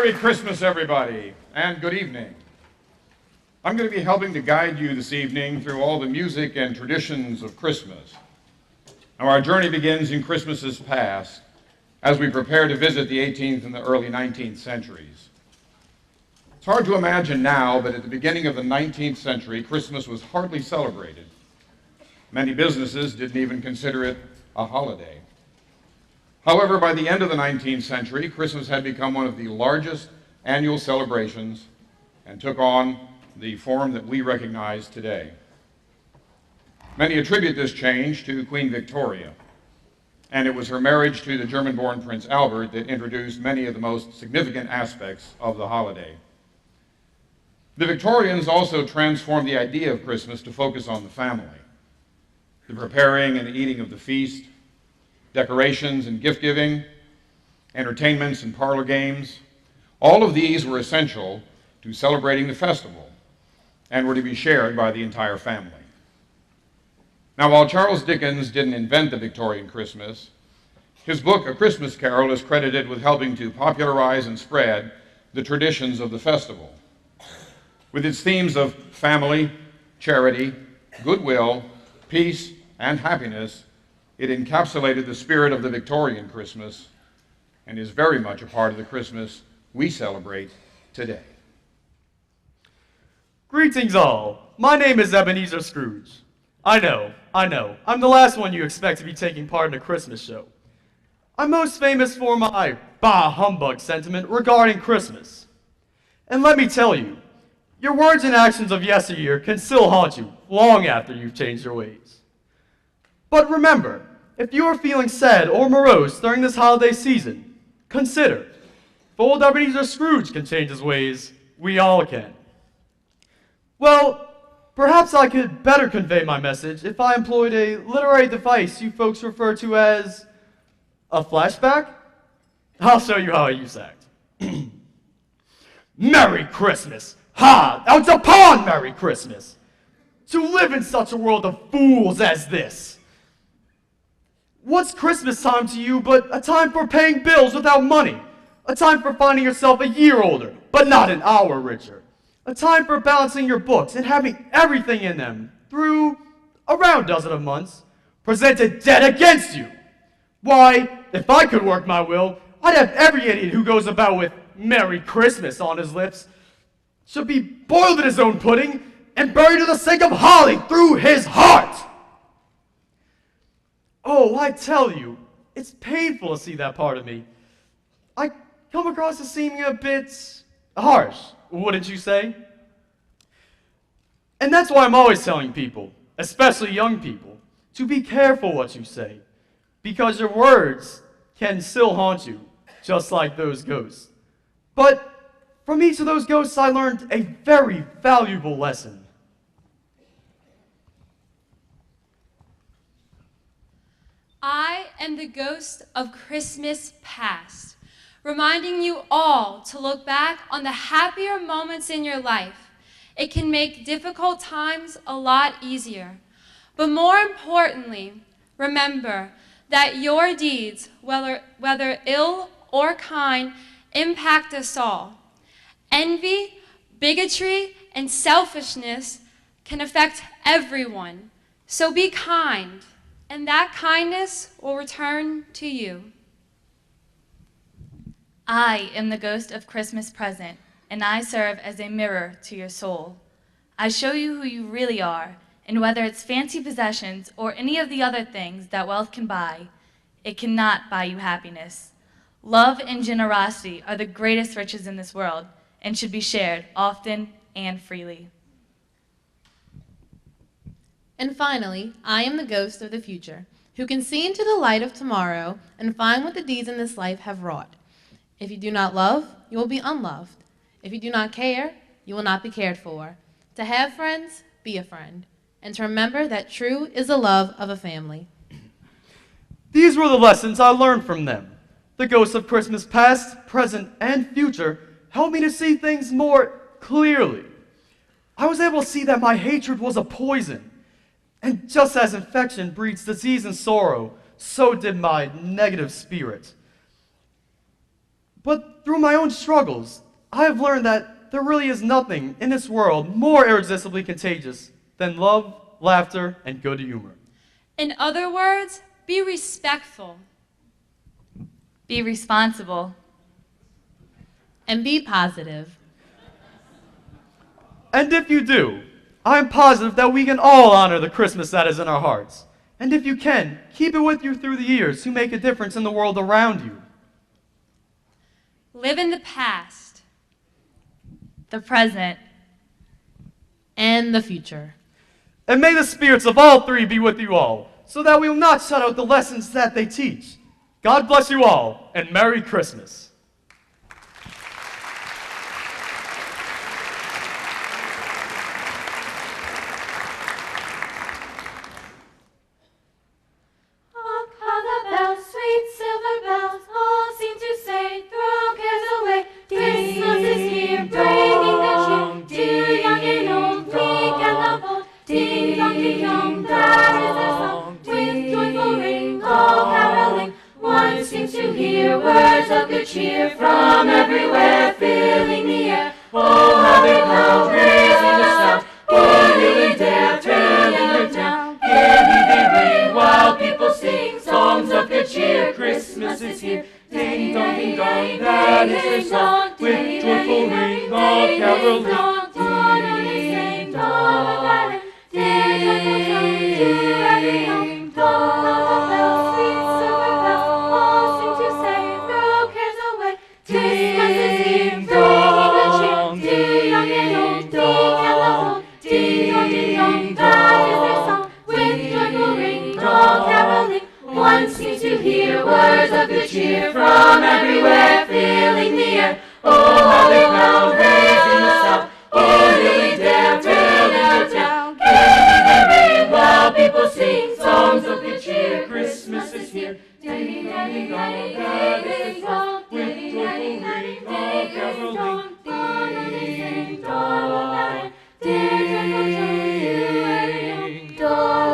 Merry Christmas, everybody, and good evening. I'm going to be helping to guide you this evening through all the music and traditions of Christmas. Now, our journey begins in Christmases past as we prepare to visit the 18th and the early 19th centuries. It's hard to imagine now, but at the beginning of the 19th century, Christmas was hardly celebrated. Many businesses didn't even consider it a holiday. However, by the end of the 19th century, Christmas had become one of the largest annual celebrations and took on the form that we recognize today. Many attribute this change to Queen Victoria, and it was her marriage to the German-born Prince Albert that introduced many of the most significant aspects of the holiday. The Victorians also transformed the idea of Christmas to focus on the family, the preparing and the eating of the feast, decorations and gift-giving, entertainments and parlor games. All of these were essential to celebrating the festival and were to be shared by the entire family. Now, while Charles Dickens didn't invent the Victorian Christmas, his book, A Christmas Carol, is credited with helping to popularize and spread the traditions of the festival. With its themes of family, charity, goodwill, peace, and happiness, it encapsulated the spirit of the Victorian Christmas and is very much a part of the Christmas we celebrate today. Greetings all. My name is Ebenezer Scrooge. I know. I'm the last one you expect to be taking part in a Christmas show. I'm most famous for my bah humbug sentiment regarding Christmas. And let me tell you, your words and actions of yesteryear can still haunt you long after you've changed your ways. But remember, if you are feeling sad or morose during this holiday season, consider, if old Ebenezer Scrooge can change his ways, we all can. Well, perhaps I could better convey my message if I employed a literary device you folks refer to as a flashback. I'll show you how I use that. Merry Christmas! Ha! Out upon Merry Christmas! To live in such a world of fools as this! What's Christmas time to you but a time for paying bills without money? A time for finding yourself a year older, but not an hour richer. A time for balancing your books and having everything in them through around a dozen of months presented dead against you. Why, if I could work my will, I'd have every idiot who goes about with Merry Christmas on his lips should be boiled in his own pudding and buried in the sink of holly through his heart. Oh, I tell you, it's painful to see that part of me. I come across as seeming a bit harsh, wouldn't you say? And that's why I'm always telling people, especially young people, to be careful what you say, because your words can still haunt you, just like those ghosts. But from each of those ghosts, I learned a very valuable lesson. I am the ghost of Christmas past, reminding you all to look back on the happier moments in your life. It can make difficult times a lot easier. But more importantly, remember that your deeds, whether ill or kind, impact us all. Envy, bigotry, and selfishness can affect everyone. So be kind, and that kindness will return to you. I am the ghost of Christmas present, and I serve as a mirror to your soul. I show you who you really are, and whether it's fancy possessions or any of the other things that wealth can buy, it cannot buy you happiness. Love and generosity are the greatest riches in this world and should be shared often and freely. And finally, I am the ghost of the future, who can see into the light of tomorrow and find what the deeds in this life have wrought. If you do not love, you will be unloved. If you do not care, you will not be cared for. To have friends, be a friend. And to remember that true is the love of a family. These were the lessons I learned from them. The ghosts of Christmas past, present, and future helped me to see things more clearly. I was able to see that my hatred was a poison. And just as infection breeds disease and sorrow, so did my negative spirit. But through my own struggles, I have learned that there really is nothing in this world more irresistibly contagious than love, laughter, and good humor. In other words, be respectful. Be responsible. And be positive. And if you do, I am positive that we can all honor the Christmas that is in our hearts. And if you can, keep it with you through the years who make a difference in the world around you. Live in the past. The present. And the future. And may the spirits of all three be with you all, so that we will not shut out the lessons that they teach. God bless you all, and Merry Christmas. Hark, how the bells, sweet silver bells, all seem to say, throw cares away. Christmas is here, bringing the cheer to young and old, meek and the bold. Ding dong, ding dong, that is their song. With joyful ring, all caroling, one seems to hear words of good cheer from everywhere, filling the air. Oh, how they come, raising the sound, gay hill and dale, trailing her down. Gaily they ring while people sing songs of good cheer. Christmas is here. Ding dong, that is their song. With joyful ring, all caroling. Ding dong, ding dong, bells, sweet silver bells, all seem to say, throw cares away. Christmas is here, bringing the cheer to young and old, meek and the bold. Ding dong, that is their song. With joyful ring, all caroling, one seems to hear words of good cheer from everywhere, filling the air. Oh, how they crowd, raising the sound, gaily dare, trailing the town. Gaily they ring while people sing songs of good cheer. Christmas is here. Ding dong, ding dong, that is the song. With joyful ring, all caroling. Ding dong, ding dong.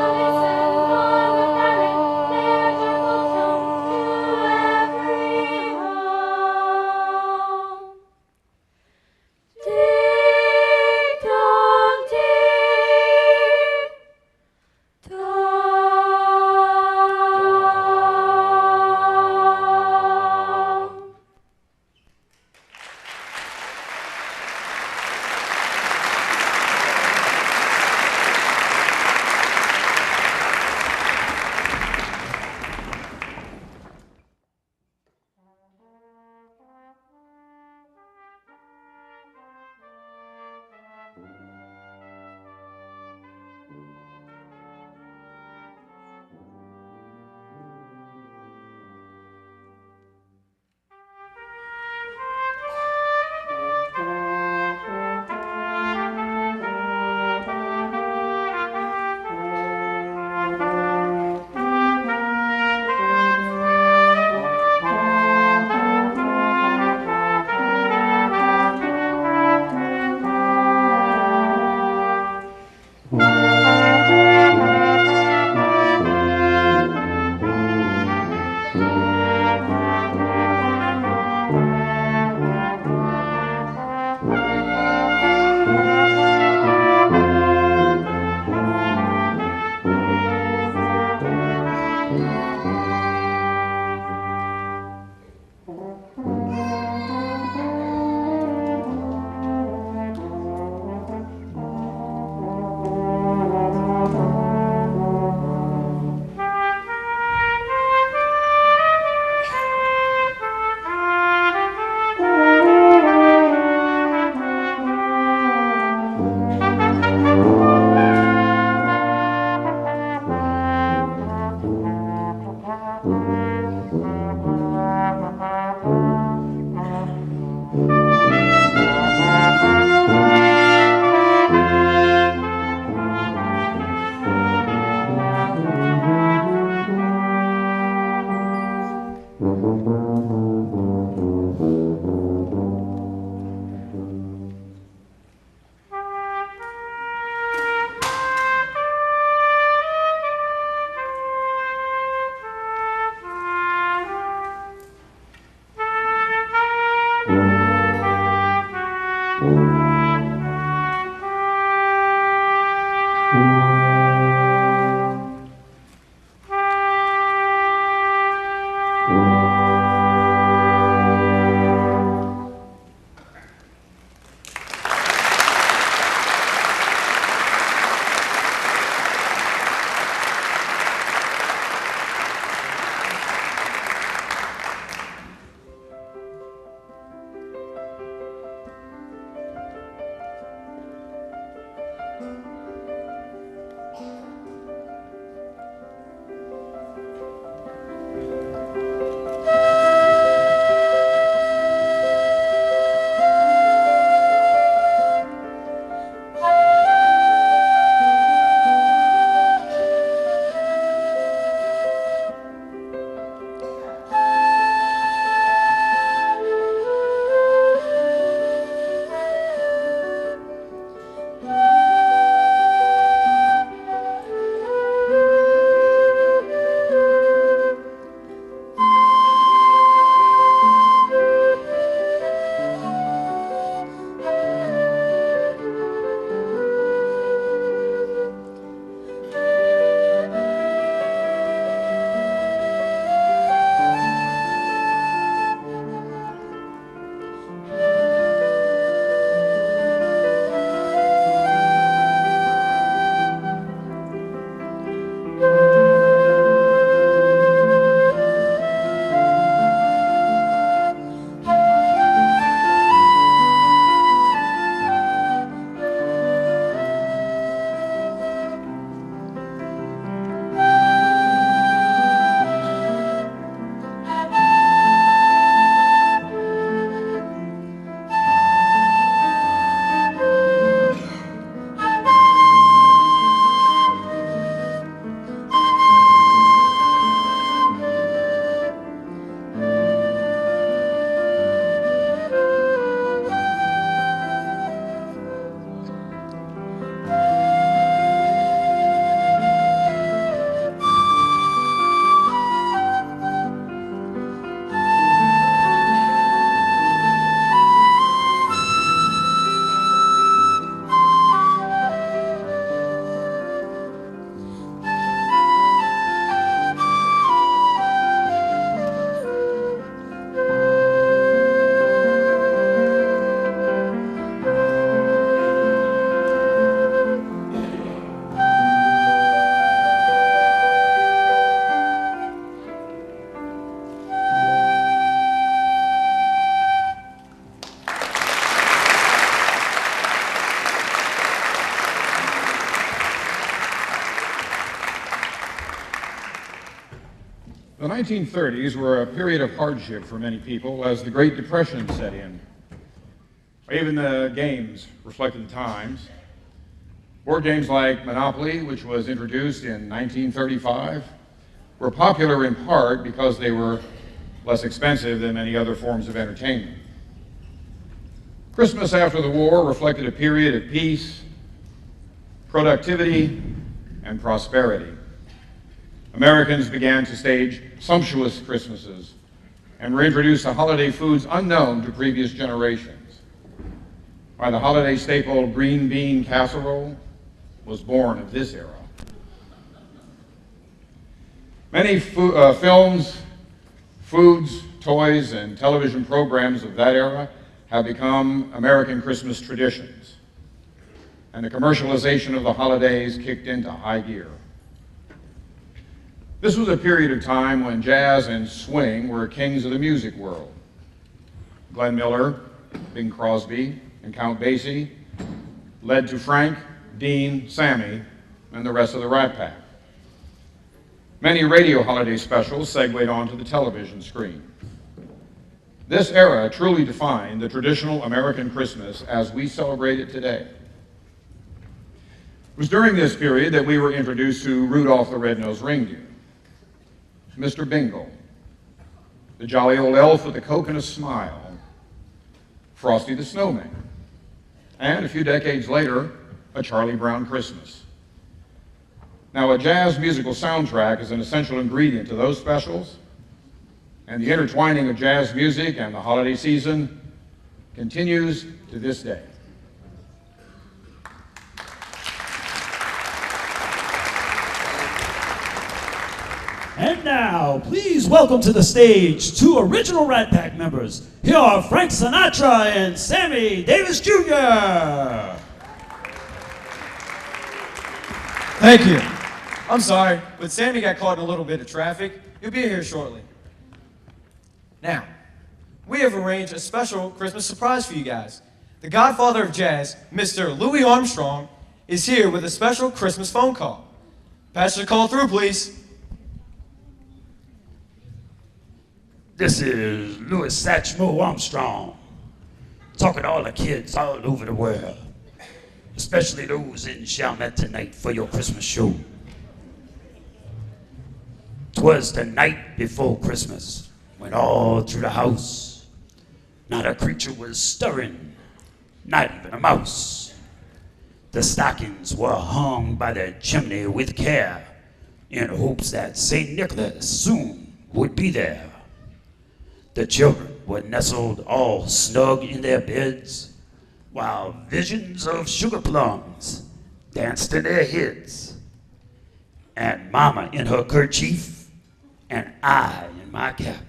The 1930s were a period of hardship for many people as the Great Depression set in. Even the games reflected the times. Board games like Monopoly, which was introduced in 1935, were popular in part because they were less expensive than many other forms of entertainment. Christmas after the war reflected a period of peace, productivity, and prosperity. Americans began to stage sumptuous Christmases and were introduced to holiday foods unknown to previous generations. Why, the holiday staple green bean casserole was born of this era. Many films, foods, toys, and television programs of that era have become American Christmas traditions, and the commercialization of the holidays kicked into high gear. This was a period of time when jazz and swing were kings of the music world. Glenn Miller, Bing Crosby, and Count Basie led to Frank, Dean, Sammy, and the rest of the Rat Pack. Many radio holiday specials segued onto the television screen. This era truly defined the traditional American Christmas as we celebrate it today. It was during this period that we were introduced to Rudolph the Red-Nosed Reindeer, Mr. Bingle, the jolly old elf with the coke and a smile, Frosty the Snowman, and a few decades later, A Charlie Brown Christmas. Now, a jazz musical soundtrack is an essential ingredient to those specials, and the intertwining of jazz music and the holiday season continues to this day. And now, please welcome to the stage two original Rat Pack members. Here are Frank Sinatra and Sammy Davis Jr. Thank you. I'm sorry, but Sammy got caught in a little bit of traffic. He'll be here shortly. Now, we have arranged a special Christmas surprise for you guys. The godfather of jazz, Mr. Louis Armstrong, is here with a special Christmas phone call. Patch the call through, please. This is Louis Satchmo Armstrong, talking to all the kids all over the world, especially those in Chalmette tonight for your Christmas show. 'Twas the night before Christmas, when all through the house, not a creature was stirring, not even a mouse. The stockings were hung by the chimney with care, in hopes that St. Nicholas soon would be there. The children were nestled all snug in their beds, while visions of sugar plums danced in their heads. And Mama in her kerchief, and I in my cap,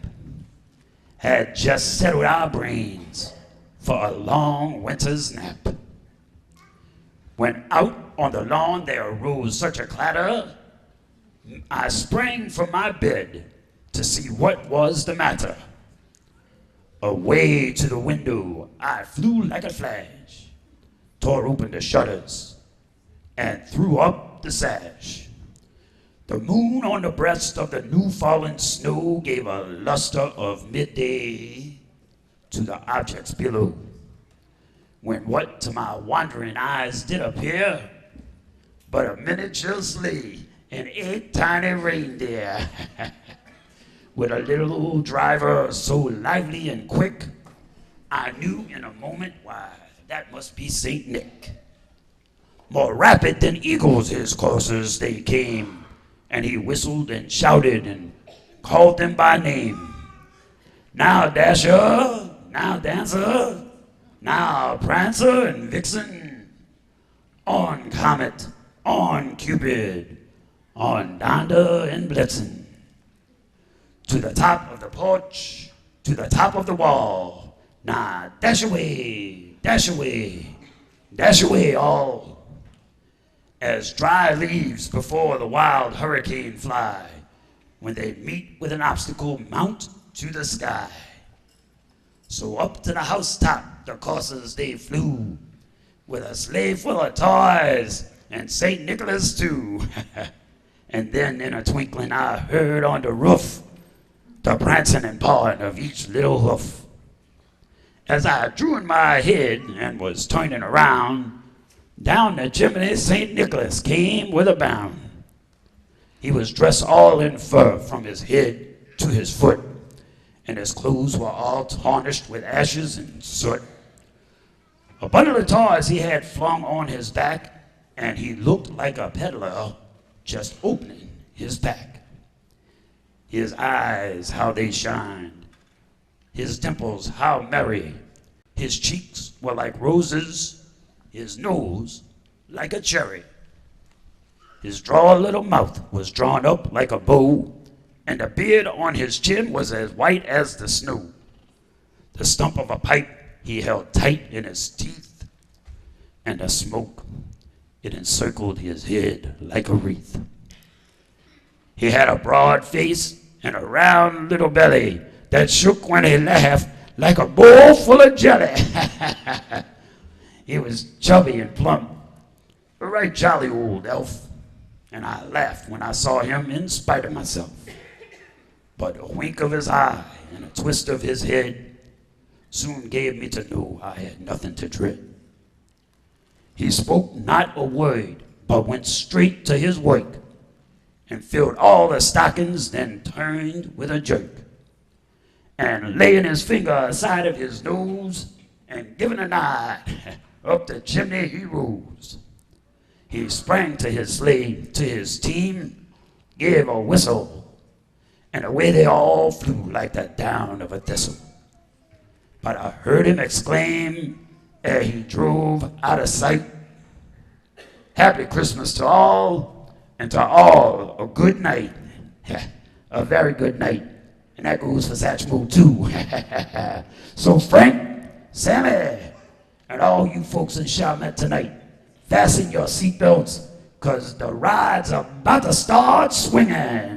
had just settled our brains for a long winter's nap. When out on the lawn there arose such a clatter, I sprang from my bed to see what was the matter. Away to the window I flew like a flash, tore open the shutters, and threw up the sash. The moon on the breast of the new-fallen snow gave a luster of midday to the objects below, when what to my wandering eyes did appear but a miniature sleigh and 8 tiny reindeer, with a little old driver so lively and quick, I knew in a moment why that must be St. Nick. More rapid than eagles his coursers they came, and he whistled and shouted and called them by name. Now Dasher, now Dancer, now Prancer and Vixen, on Comet, on Cupid, on Donder and Blitzen. To the top of the porch, to the top of the wall, now dash away, dash away, dash away all. As dry leaves before the wild hurricane fly, when they meet with an obstacle mount to the sky. So up to the housetop the coursers they flew, with a sleigh full of toys, and St. Nicholas too. And then in a twinkling I heard on the roof the prancing and pawing of each little hoof. As I drew in my head and was turning around, down the chimney St. Nicholas came with a bound. He was dressed all in fur from his head to his foot, and his clothes were all tarnished with ashes and soot. A bundle of toys he had flung on his back, and he looked like a peddler just opening his pack. His eyes, how they shined, his dimples, how merry, his cheeks were like roses, his nose like a cherry. His droll little mouth was drawn up like a bow, and the beard on his chin was as white as the snow. The stump of a pipe he held tight in his teeth, and the smoke, it encircled his head like a wreath. He had a broad face and a round little belly that shook when he laughed like a bowl full of jelly. He was chubby and plump, a right jolly old elf, and I laughed when I saw him in spite of myself. But a wink of his eye and a twist of his head soon gave me to know I had nothing to dread. He spoke not a word, but went straight to his work, and filled all the stockings, then turned with a jerk. And laying his finger aside of his nose, and giving a nod, up the chimney he rose. He sprang to his sleigh, to his team, gave a whistle, and away they all flew like the down of a thistle. But I heard him exclaim, ere he drove out of sight, "Happy Christmas to all, and to all a good night." A very good night. And that goes for Satchmo too. So Frank, Sammy, and all you folks in Chalmette tonight, fasten your seatbelts, because the ride's about to start swinging.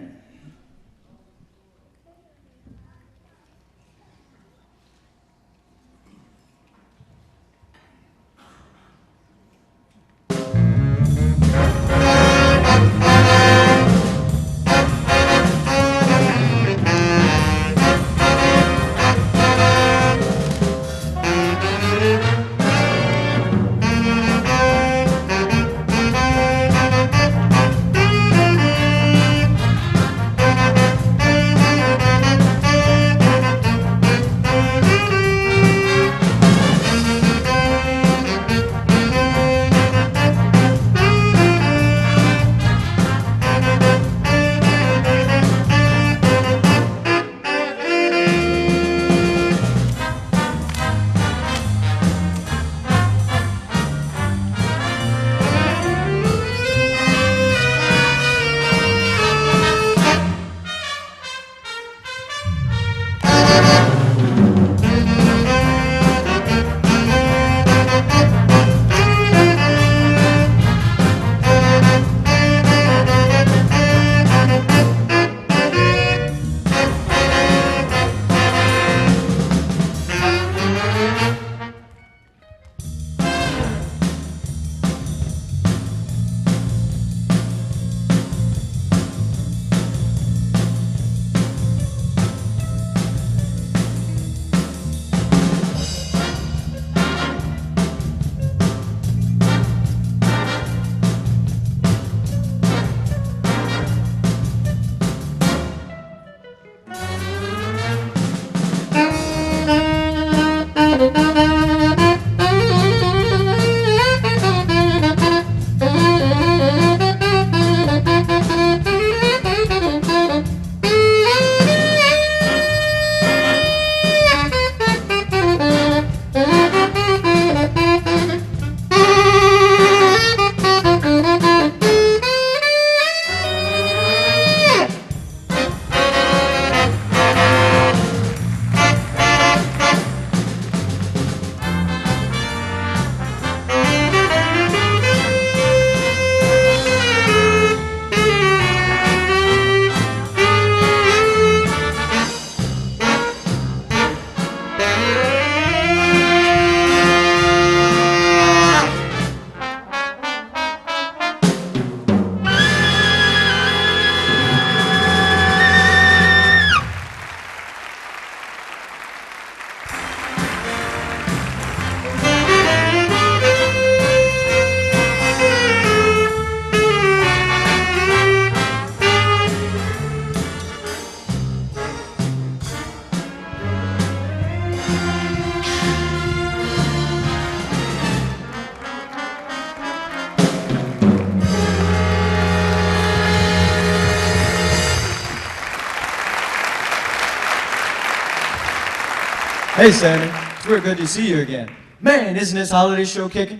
Hey, Sammy. It's real good to see you again. Man, isn't this holiday show kicking?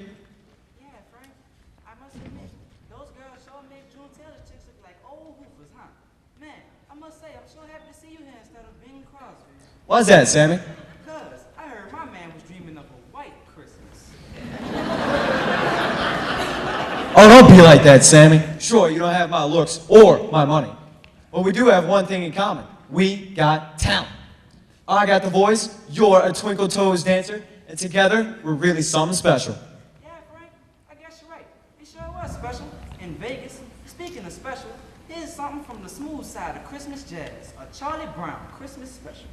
Yeah, Frank. I must admit, those girls sure make June Taylor chicks look like old hoofers, huh? Man, I must say, I'm so happy to see you here instead of Bing Crosby. Why's that, Sammy? Because I heard my man was dreaming of a white Christmas. Oh, don't be like that, Sammy. Sure, you don't have my looks or my money. But we do have one thing in common. We got talent. I got the voice, you're a twinkle toes dancer, and together, we're really something special. Yeah, Frank, I guess you're right. It sure was special. In Vegas, speaking of special, here's something from the smooth side of Christmas jazz, a Charlie Brown Christmas special.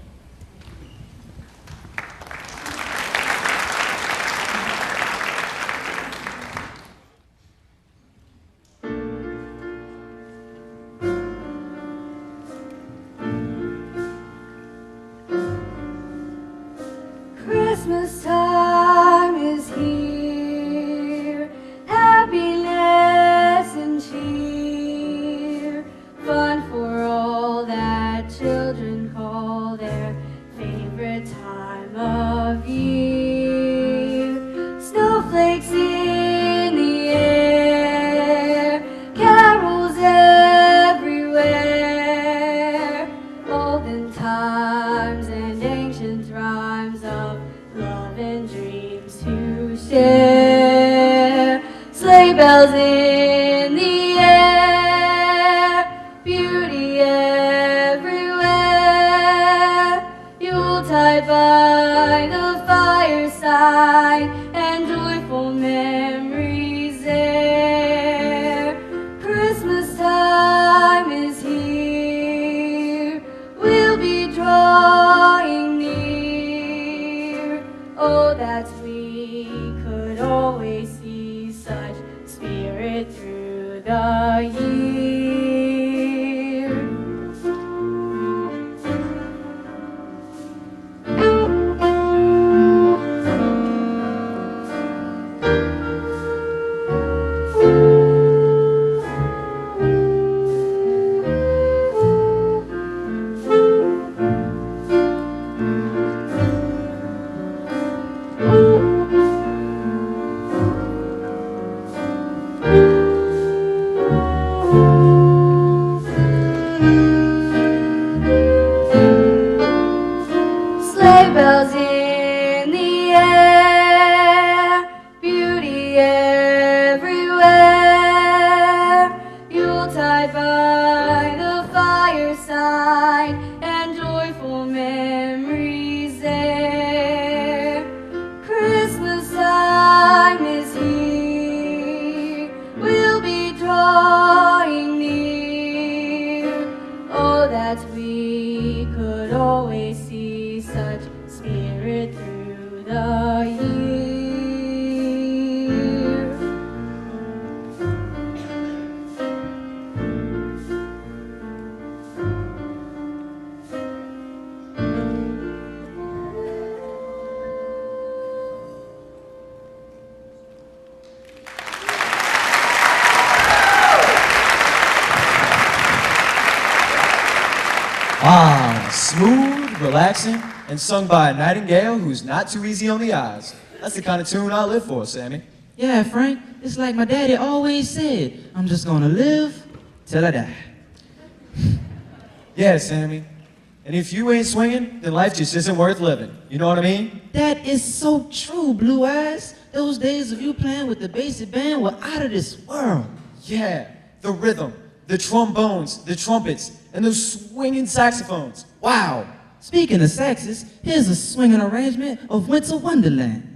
Christmas time is here, happiness and cheer, fun for all that children call their favorite time of year. Snowflakes in the air, carols everywhere, olden times and ancient rhymes of love and dreams to share. Sleigh bells in the air, beauty everywhere. Yuletide by the fireside, and joyful memories there. Christmas time is here, we'll be drawing near. Oh, that we could always see such spirit through the year. Sleigh bells in the air, beauty everywhere. Yuletide by the fireside, and joyful memories there. Christmas time is here, we'll be drawing near. Oh, that we could always see such spirit through the year. Ah, smooth, relaxing, and sung by a nightingale who's not too easy on the eyes. That's the kind of tune I live for, Sammy. Yeah, Frank, it's like my daddy always said, I'm just gonna live till I die. Yeah, Sammy. And if you ain't swinging, then life just isn't worth living. You know what I mean? That is so true, Blue Eyes. Those days of you playing with the basic band were out of this world. Yeah, the rhythm, the trombones, the trumpets, and those swinging saxophones. Wow. Speaking of saxes, here's a swinging arrangement of Winter Wonderland.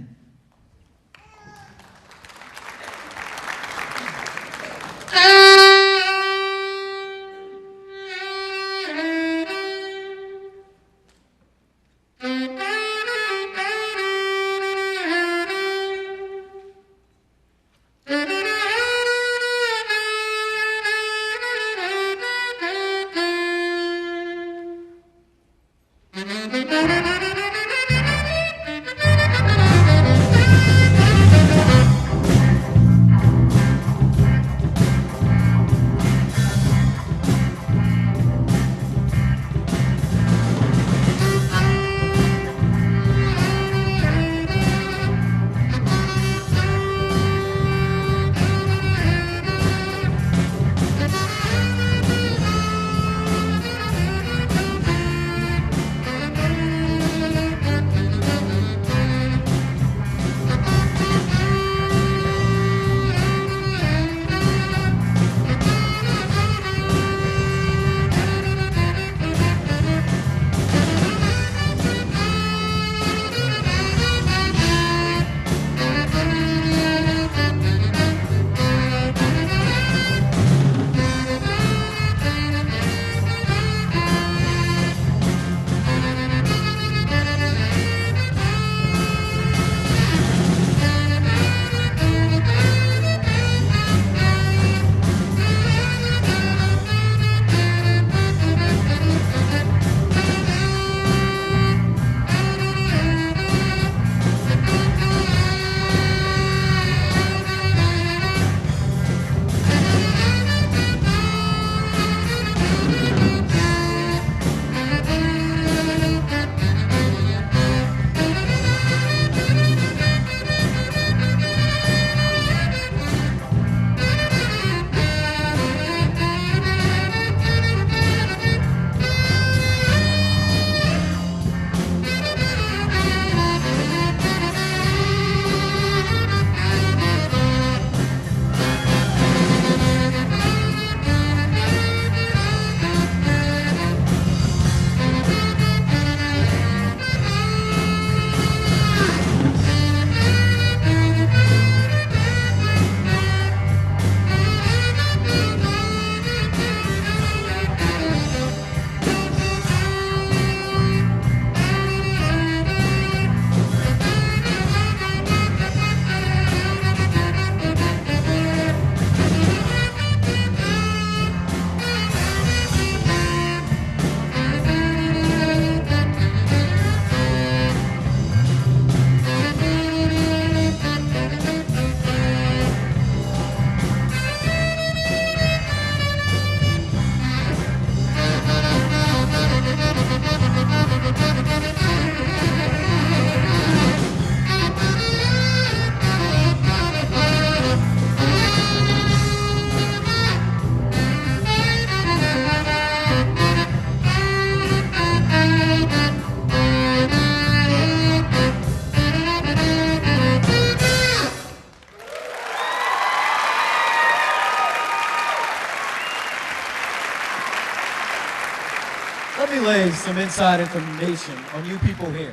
Let me lay some inside information on you people here.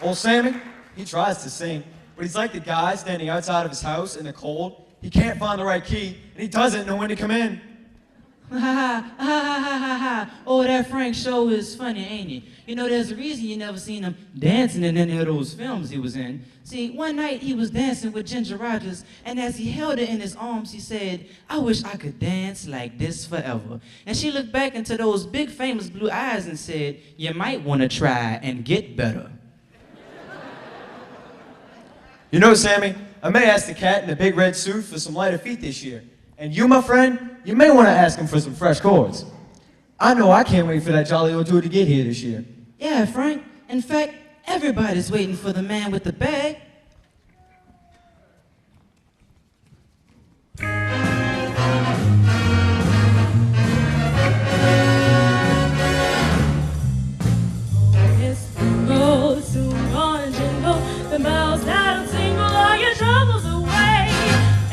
Old Sammy, he tries to sing, but he's like the guy standing outside of his house in the cold. He can't find the right key, and he doesn't know when to come in. Ha ha ha ha ha ha ha. Oh, that Frank show is funny, ain't it? You know, there's a reason you never seen him dancing in any of those films he was in. See, one night he was dancing with Ginger Rogers, and as he held her in his arms, he said, "I wish I could dance like this forever." And she looked back into those big famous blue eyes and said, "You might want to try and get better." You know, Sammy, I may ask the cat in the big red suit for some lighter feet this year. And you, my friend, you may want to ask him for some fresh chords. I know I can't wait for that jolly old dude to get here this year. Yeah, Frank. In fact, everybody's waiting for the man with the bag. It's the road soon gonna jingle, the bells that'll tingle all your troubles away.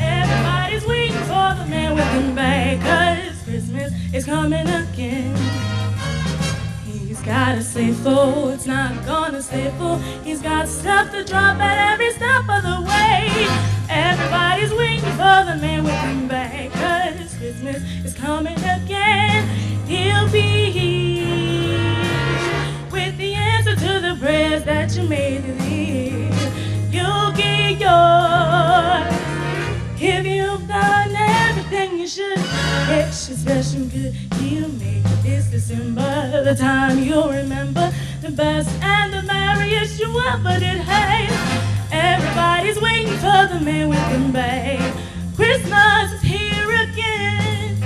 Everybody's waiting for the man with the bag, 'cause Christmas is coming again. He's got a sleigh full, it's not gonna stay full. He's got stuff to drop at every step of the way. Everybody's waiting for the man with the bag, 'cause Christmas is coming again. He'll be here with the answer to the prayers that you made through the year. You'll get yours if you've done everything you should. Extra special good, he'll make this December the time you'll remember, the best and the merriest you ever did have. Everybody's waiting for the man with the bag. Christmas is here again.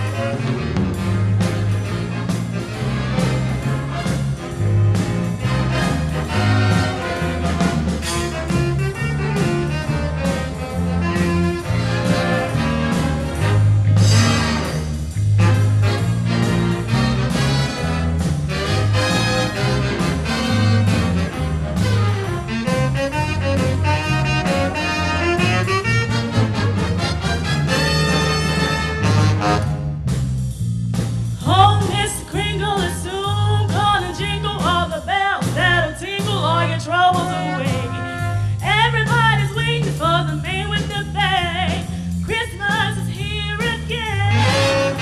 Oh, Mr. Kringle is soon gonna jingle all the bells that'll tingle all your troubles away. Everybody's waiting for the man with the bag. Christmas is here again.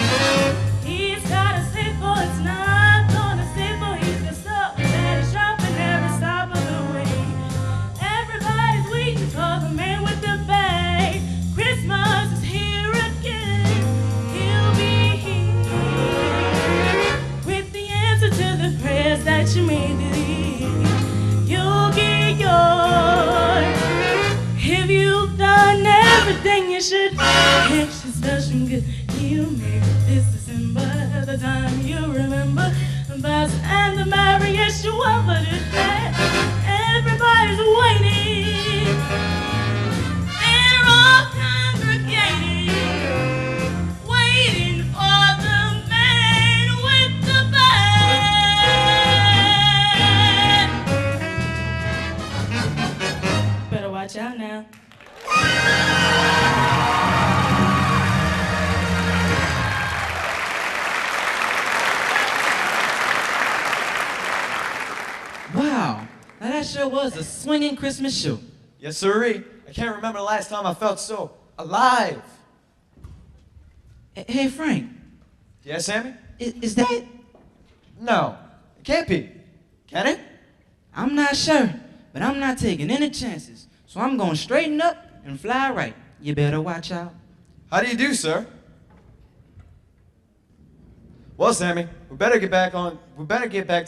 He's got a sleigh full, it's not gonna stay full. He's got stuff that he's shopping every stop of the way. Everybody's waiting for the man with the bag. Christmas is here again. He'll be here with the answer to the prayers that you made believe. You'll get yours if you've done everything you should. Extra special good, he'll make this December the time you remember, the best and the merriest you ever did have. Everybody's waiting, they're all congregating, waiting for the man with the bag. Better watch out now. Wow. Now that sure was a swinging Christmas show. Yes, sirree. I can't remember the last time I felt so alive. Hey, Frank. Yeah, Sammy? Is that... No, it can't be. Can it? I'm not sure, but I'm not taking any chances. So I'm going to straighten up and fly right. You better watch out. How do you do, sir? Well, Sammy, we better get back to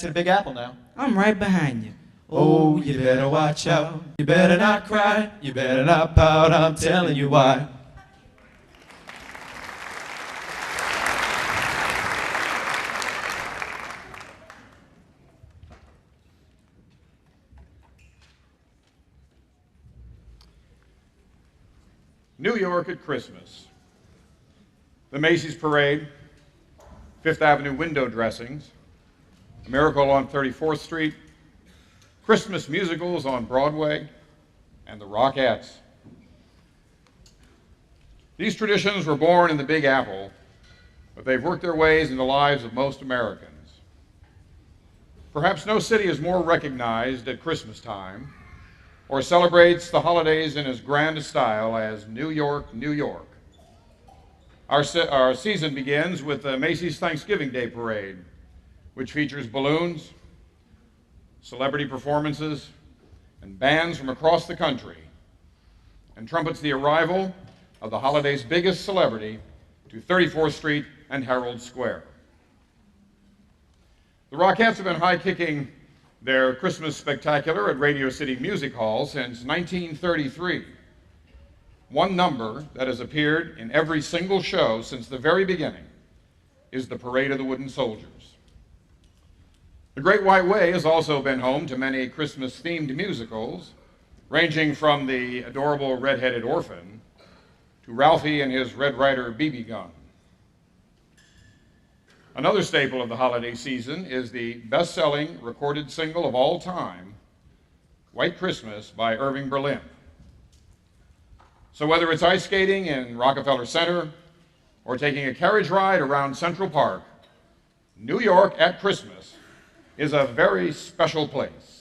the Big Apple now. I'm right behind you. Oh, you better watch out. You better not cry. You better not pout. I'm telling you why. New York at Christmas. The Macy's Parade, Fifth Avenue window dressings, A Miracle on 34th Street, Christmas musicals on Broadway, and the Rockettes. These traditions were born in the Big Apple, but they've worked their ways into the lives of most Americans. Perhaps no city is more recognized at Christmas time or celebrates the holidays in as grand a style as New York, New York. Our season begins with the Macy's Thanksgiving Day Parade, which features balloons, celebrity performances, and bands from across the country, and trumpets the arrival of the holiday's biggest celebrity to 34th Street and Herald Square. The Rockettes have been high-kicking their Christmas spectacular at Radio City Music Hall since 1933. One number that has appeared in every single show since the very beginning is the Parade of the Wooden Soldiers. The Great White Way has also been home to many Christmas-themed musicals, ranging from the adorable red-headed orphan to Ralphie and his Red Ryder BB gun. Another staple of the holiday season is the best-selling recorded single of all time, White Christmas by Irving Berlin. So whether it's ice skating in Rockefeller Center or taking a carriage ride around Central Park, New York at Christmas is a very special place.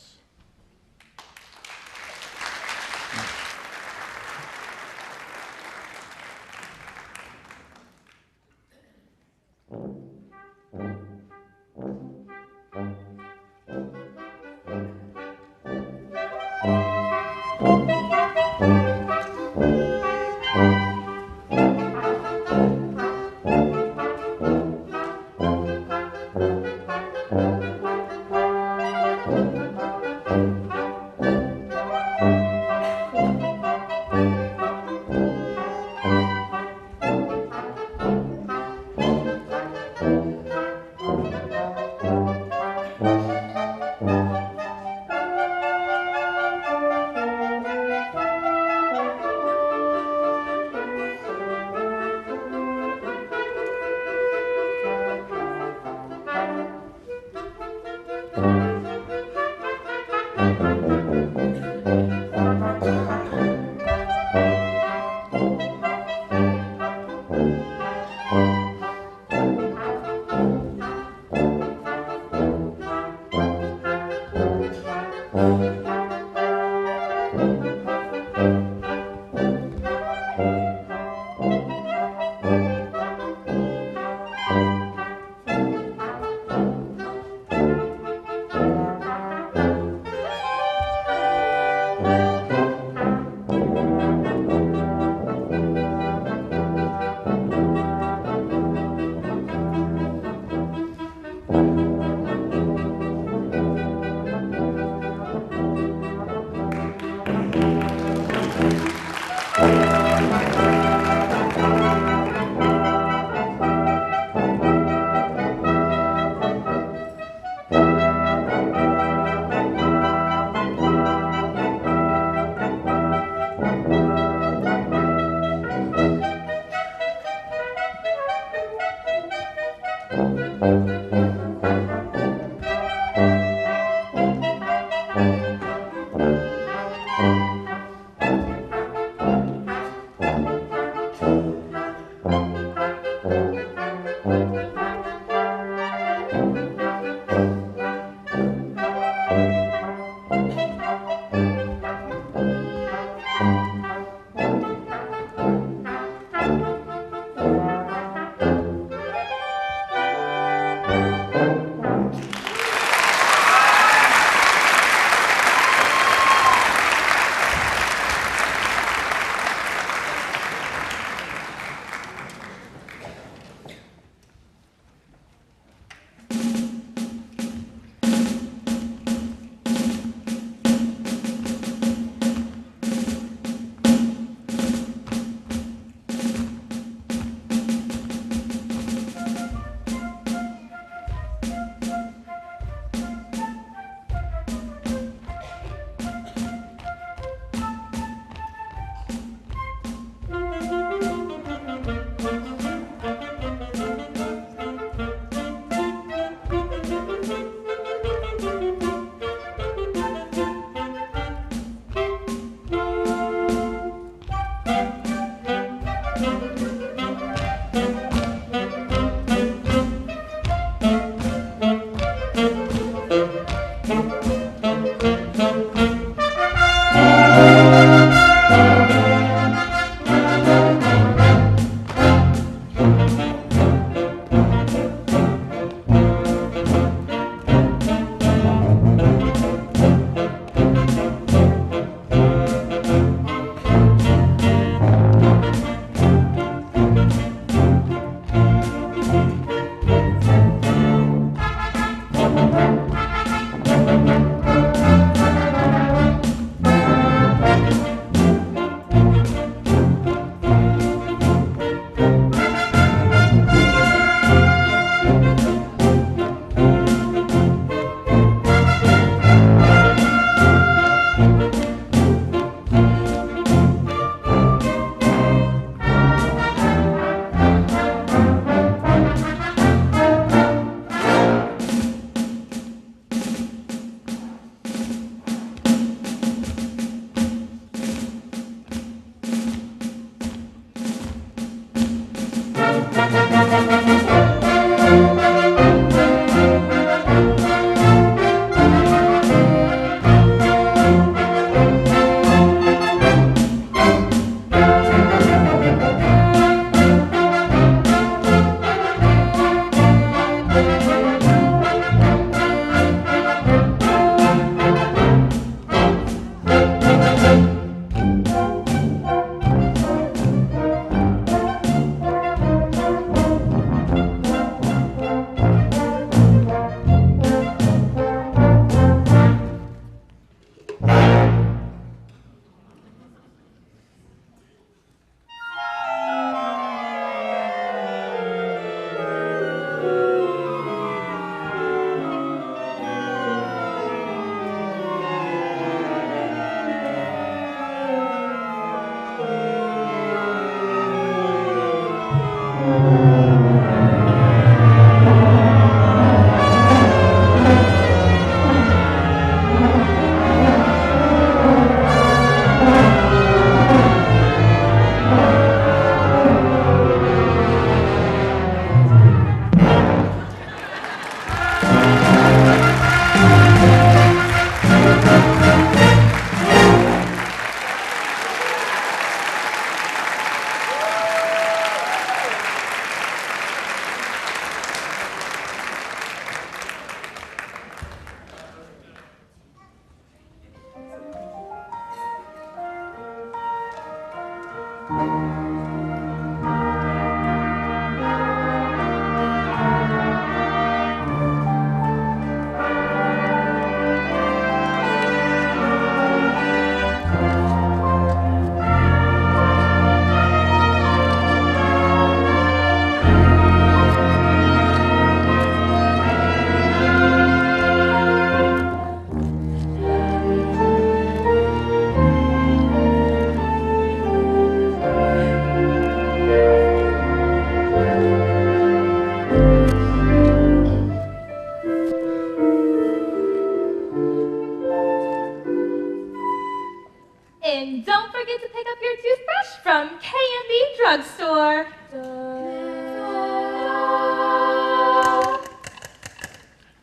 And don't forget to pick up your toothbrush from K&B Drugstore.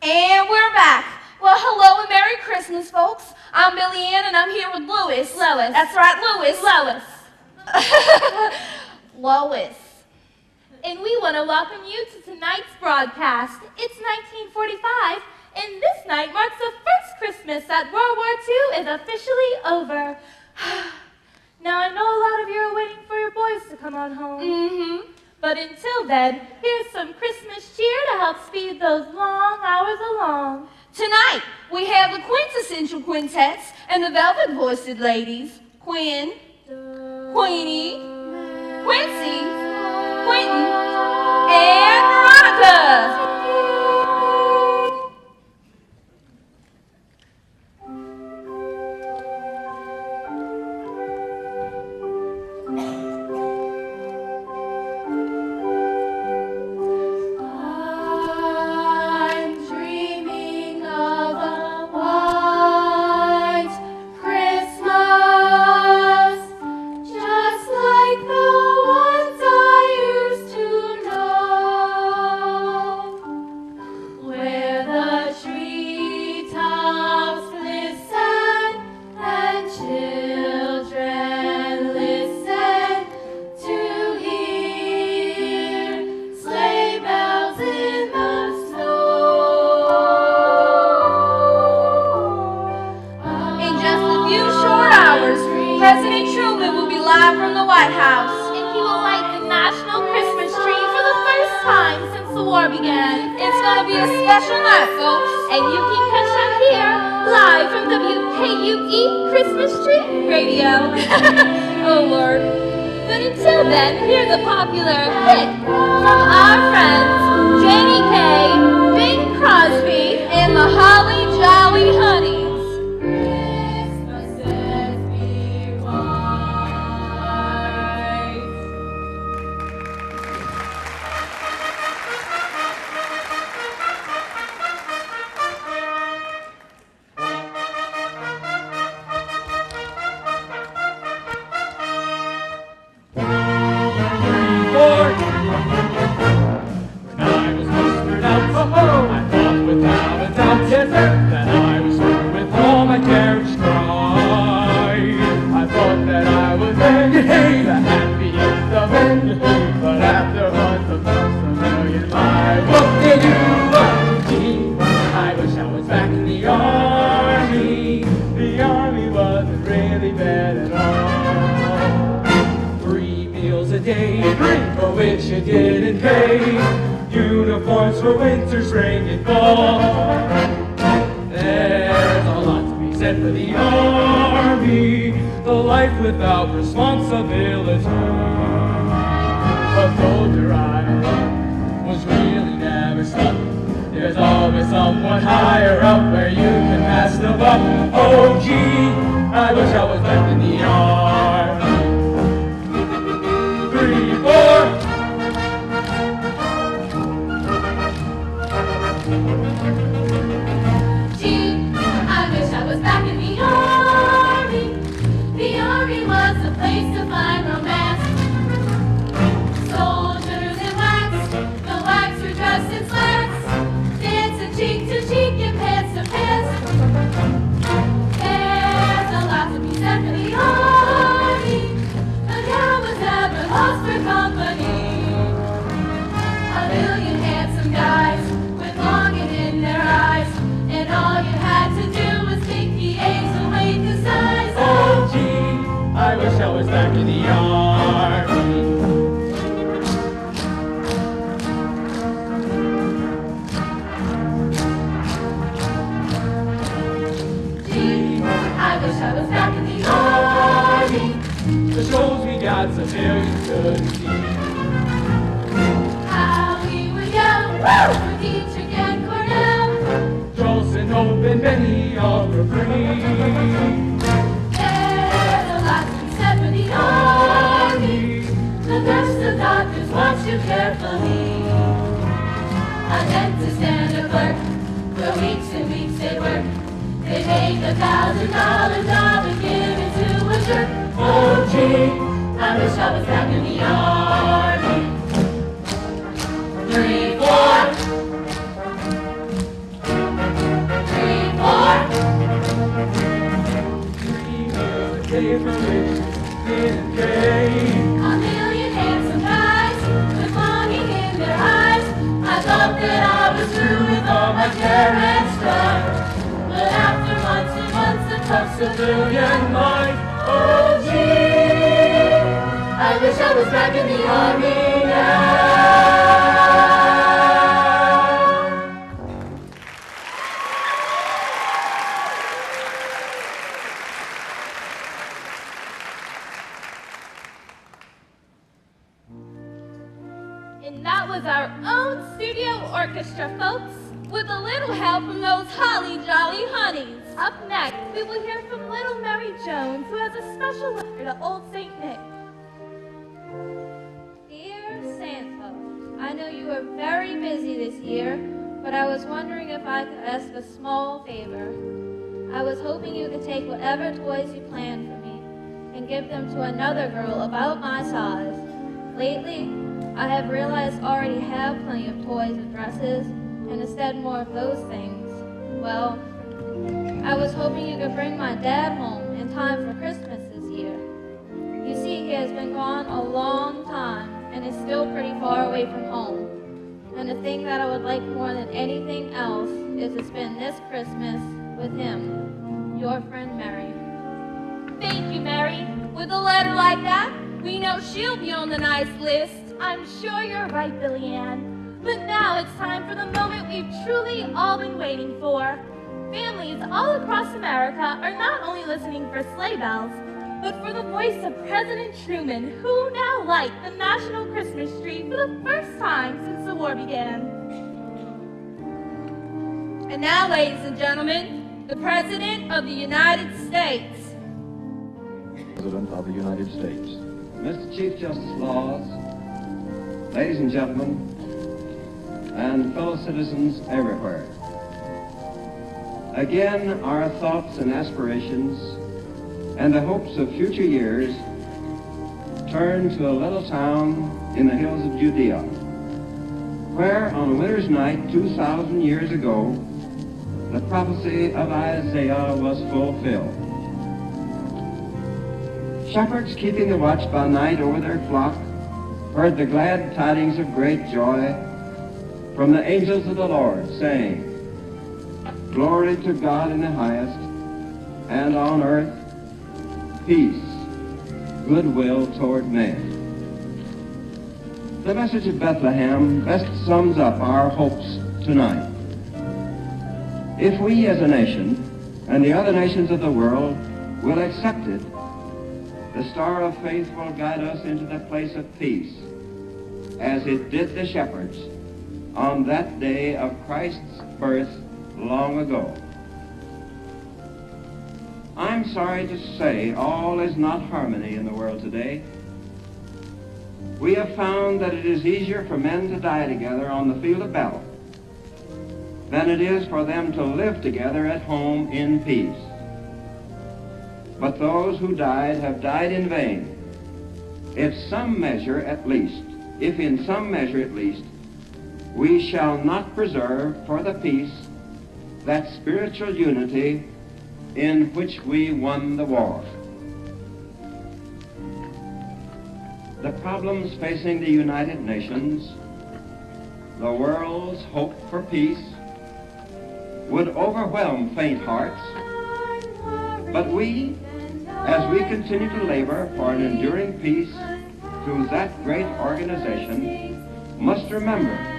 And we're back. Well, hello and Merry Christmas, folks. I'm Billy Ann, and I'm here with Louis. Lois. That's right, Louis. Lois. Lois. And we want to welcome you to tonight's broadcast. It's 1945, and this night marks the first Christmas that World War II is officially over. Now, I know a lot of you are waiting for your boys to come on home. Mm-hmm. But until then, here's some Christmas cheer to help speed those long hours along. Tonight, we have the quintessential quintets and the velvet-voiced ladies, Quinn, Queenie, Quincy, Quentin, and Veronica. I'm dreaming of a white Christmas, just like the ones I used to know, where the treetops glisten and children listen to hear sleigh bells in the snow. In just a few short hours, President Truman will be live from the White House. And he will light the national Christmas tree for the first time since the war war began. It's gonna be a special night, folks, and you can catch that here, live from WKUE Christmas Tree Radio. Oh, Lord. But until then, here's a popular hit from our friends Jenny Kay, Bing Crosby, and the Holly Jolly Honeys. And that was our own studio orchestra, folks, with a little help from those Holly Jolly Honeys. Up next, we will hear from little Mary Jones, who has a special letter to Old St. Nick. Dear Santa, I know you are very busy this year, but I was wondering if I could ask a small favor. I was hoping you could take whatever toys you planned for me and give them to another girl about my size. Lately, I have realized I already have plenty of toys and dresses, and instead more of those things. Well, I was hoping you could bring my dad home in time for Christmas this year. You see, he has been gone a long time and is still pretty far away from home. And the thing that I would like more than anything else is to spend this Christmas with him. Your friend, Mary. Thank you, Mary. With a letter like that, we know she'll be on the nice list. I'm sure you're right, Billy Ann. But now it's time for the moment we've truly all been waiting for. Families all across America are not only listening for sleigh bells, but for the voice of President Truman, who now lights the national Christmas tree for the first time since the war began. And now, ladies and gentlemen, the President of the United States. President of the United States. Mr. Chief Justice Laws, ladies and gentlemen, and fellow citizens everywhere. Again, our thoughts and aspirations and the hopes of future years turn to a little town in the hills of Judea, where on a winter's night 2,000 years ago, the prophecy of Isaiah was fulfilled. Shepherds keeping the watch by night over their flock heard the glad tidings of great joy from the angels of the Lord, saying, Glory to God in the highest, and on earth peace, goodwill toward men. The message of Bethlehem best sums up our hopes tonight. If we as a nation and the other nations of the world will accept it, the star of faith will guide us into the place of peace, as it did the shepherds on that day of Christ's birth long ago. I'm sorry to say all is not harmony in the world today. We have found that it is easier for men to die together on the field of battle than it is for them to live together at home in peace. But those who died have died in vain, if in some measure at least, we shall not preserve for the peace that spiritual unity in which we won the war. The problems facing the United Nations, the world's hope for peace, would overwhelm faint hearts, but we, as we continue to labor for an enduring peace through that great organization, must remember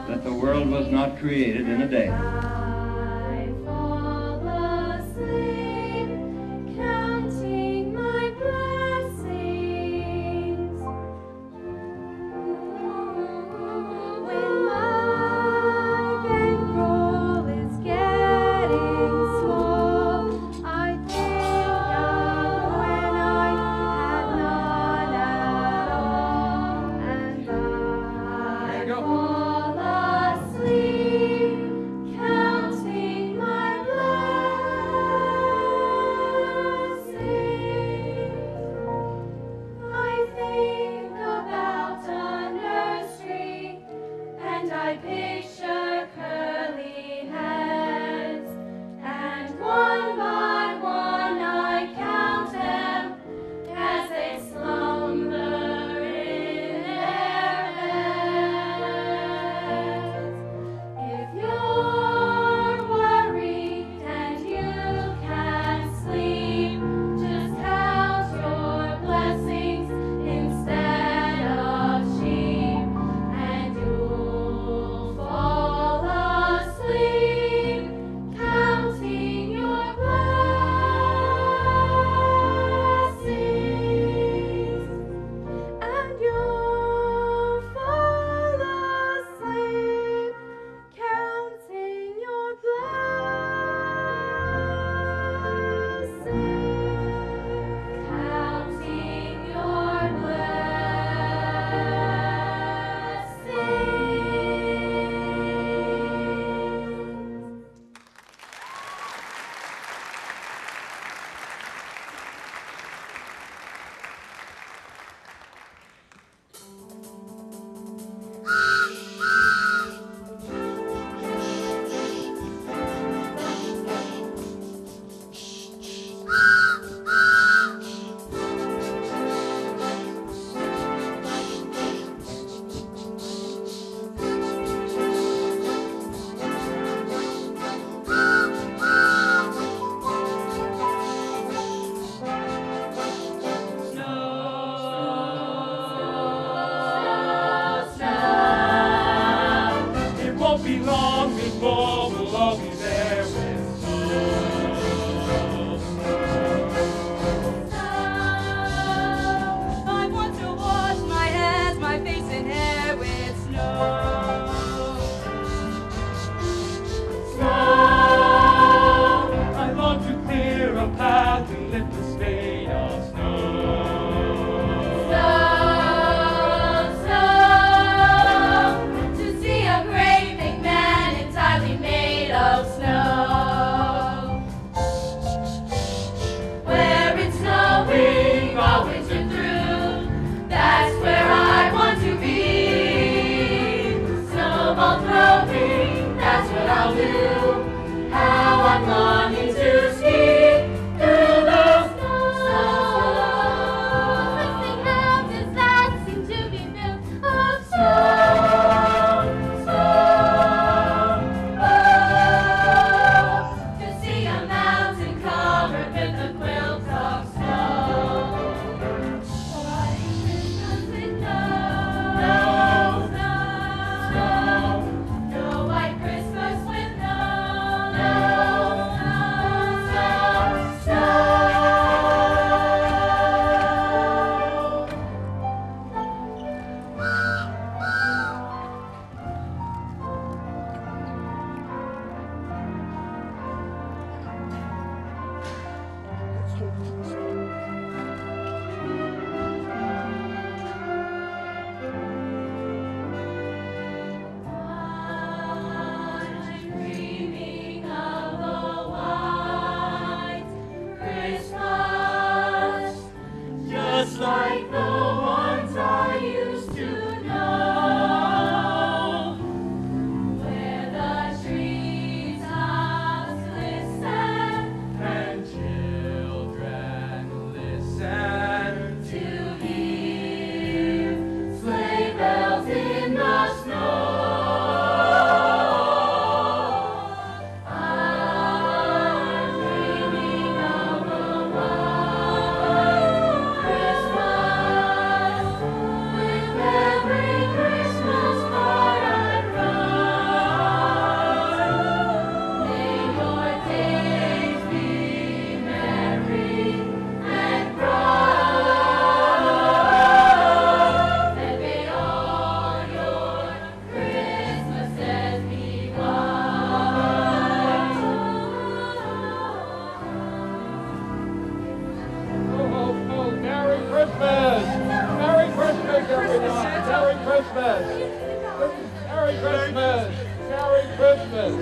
that the world was not created in a day. Fall asleep, count I'll be there with snow. I want to wash my hands, my face and hair with snow. I long to clear a path and lift the stain of snow. To see a great big man entirely made of snow. Where it's snowing all winter through, that's where I want to be. Snowball throwing, that's what I'll do. How I'm longing to ski through the snow. Twisting houses that seem to be built of snow. To see a mountain covered with a quilt of snow. White Christmas with no snow. No white Christmas with no snow. Dreaming of a white Christmas, just like the ones I used to know, where the treetops glisten And children listen to hear sleigh bells in the snow. I'm dreaming of a white Christmas, with every Christmas card I write. May your days be merry and bright, and may all your Christmases be white. Oh, Merry Christmas! Merry Christmas, everyone! Merry Christmas! Merry Christmas! Merry Christmas!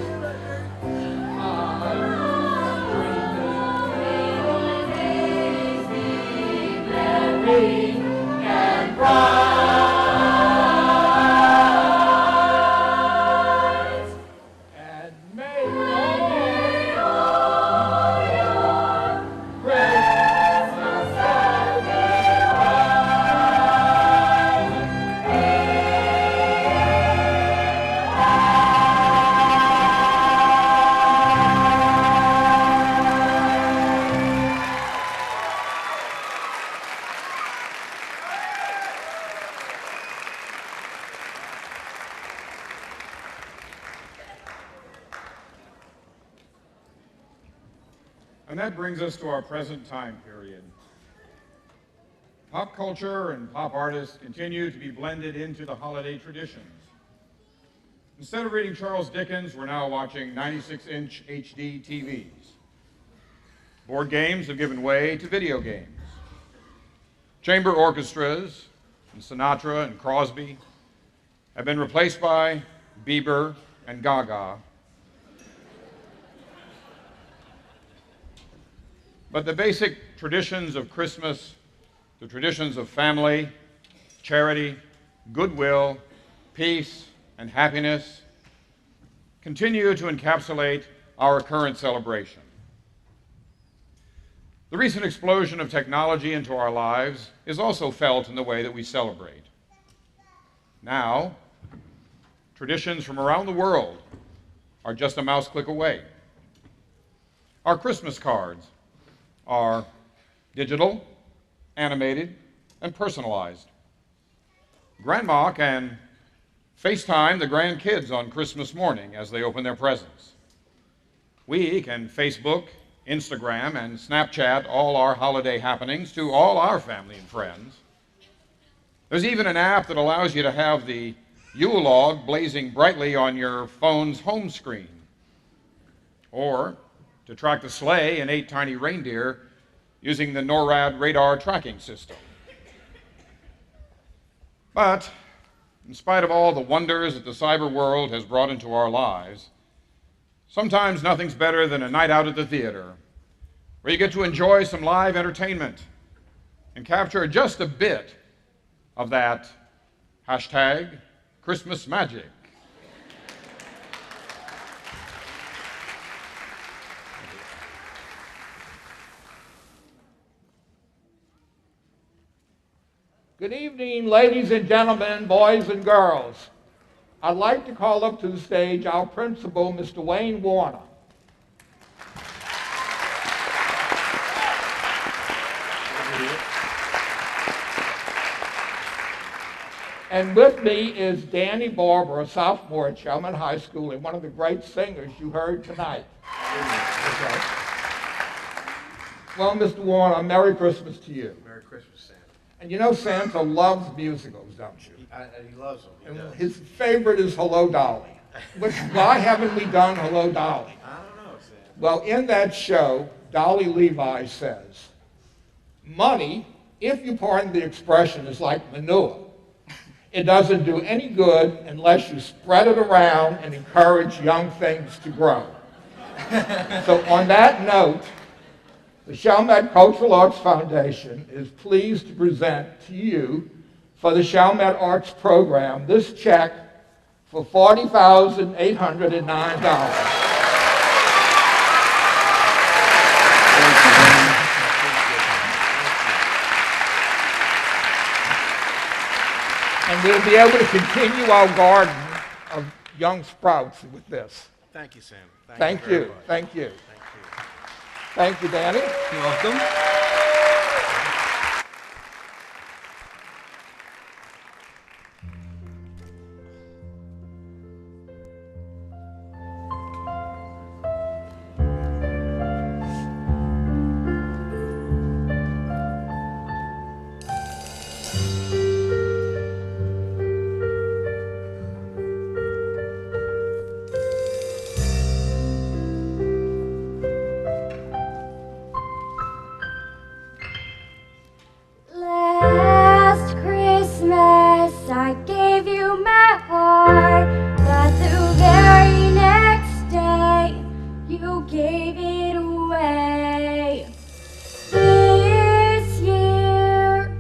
Merry and bright, And may all your Christmases be And that brings us to our present time period. Pop culture and pop artists continue to be blended into the holiday traditions. Instead of reading Charles Dickens, we're now watching 96-inch HD TVs. Board games have given way to video games. Chamber orchestras, and Sinatra and Crosby, have been replaced by Bieber and Gaga. But the basic traditions of Christmas, the traditions of family, charity, goodwill, peace, and happiness, continue to encapsulate our current celebration. The recent explosion of technology into our lives is also felt in the way that we celebrate. Now, traditions from around the world are just a mouse click away. Our Christmas cards are digital, animated, and personalized. Grandma can FaceTime the grandkids on Christmas morning as they open their presents. We can Facebook, Instagram, and Snapchat all our holiday happenings to all our family and friends. There's even an app that allows you to have the Yule log blazing brightly on your phone's home screen, or to track the sleigh and 8 tiny reindeer using the NORAD radar tracking system. But in spite of all the wonders that the cyber world has brought into our lives, sometimes nothing's better than a night out at the theater, where you get to enjoy some live entertainment and capture just a bit of that hashtag Christmas magic. Good evening, ladies and gentlemen, boys and girls. I'd like to call up to the stage our principal, Mr. Wayne Warner. And with me is Danny Barber, a sophomore at Chalmette High School and one of the great singers you heard tonight. Okay. Well, Mr. Warner, Merry Christmas to you. Merry Christmas, Santa. And you know Santa loves musicals, don't you? He loves them. He does. His favorite is Hello, Dolly. Why haven't we done Hello, Dolly? I don't know, Santa. Well, in that show, Dolly Levi says, money, if you pardon the expression, is like manure. It doesn't do any good unless you spread it around and encourage young things to grow. So on that note, the Chalmette Cultural Arts Foundation is pleased to present to you, for the Chalmette Arts Program, this check for $40,809. And we'll be able to continue our garden of young sprouts with this. Thank you, Sam. Thank you. Very much. Thank you. Thank you. Thank you, Danny. You're welcome. Last Christmas I gave you my heart, but the very next day you gave it away. This year,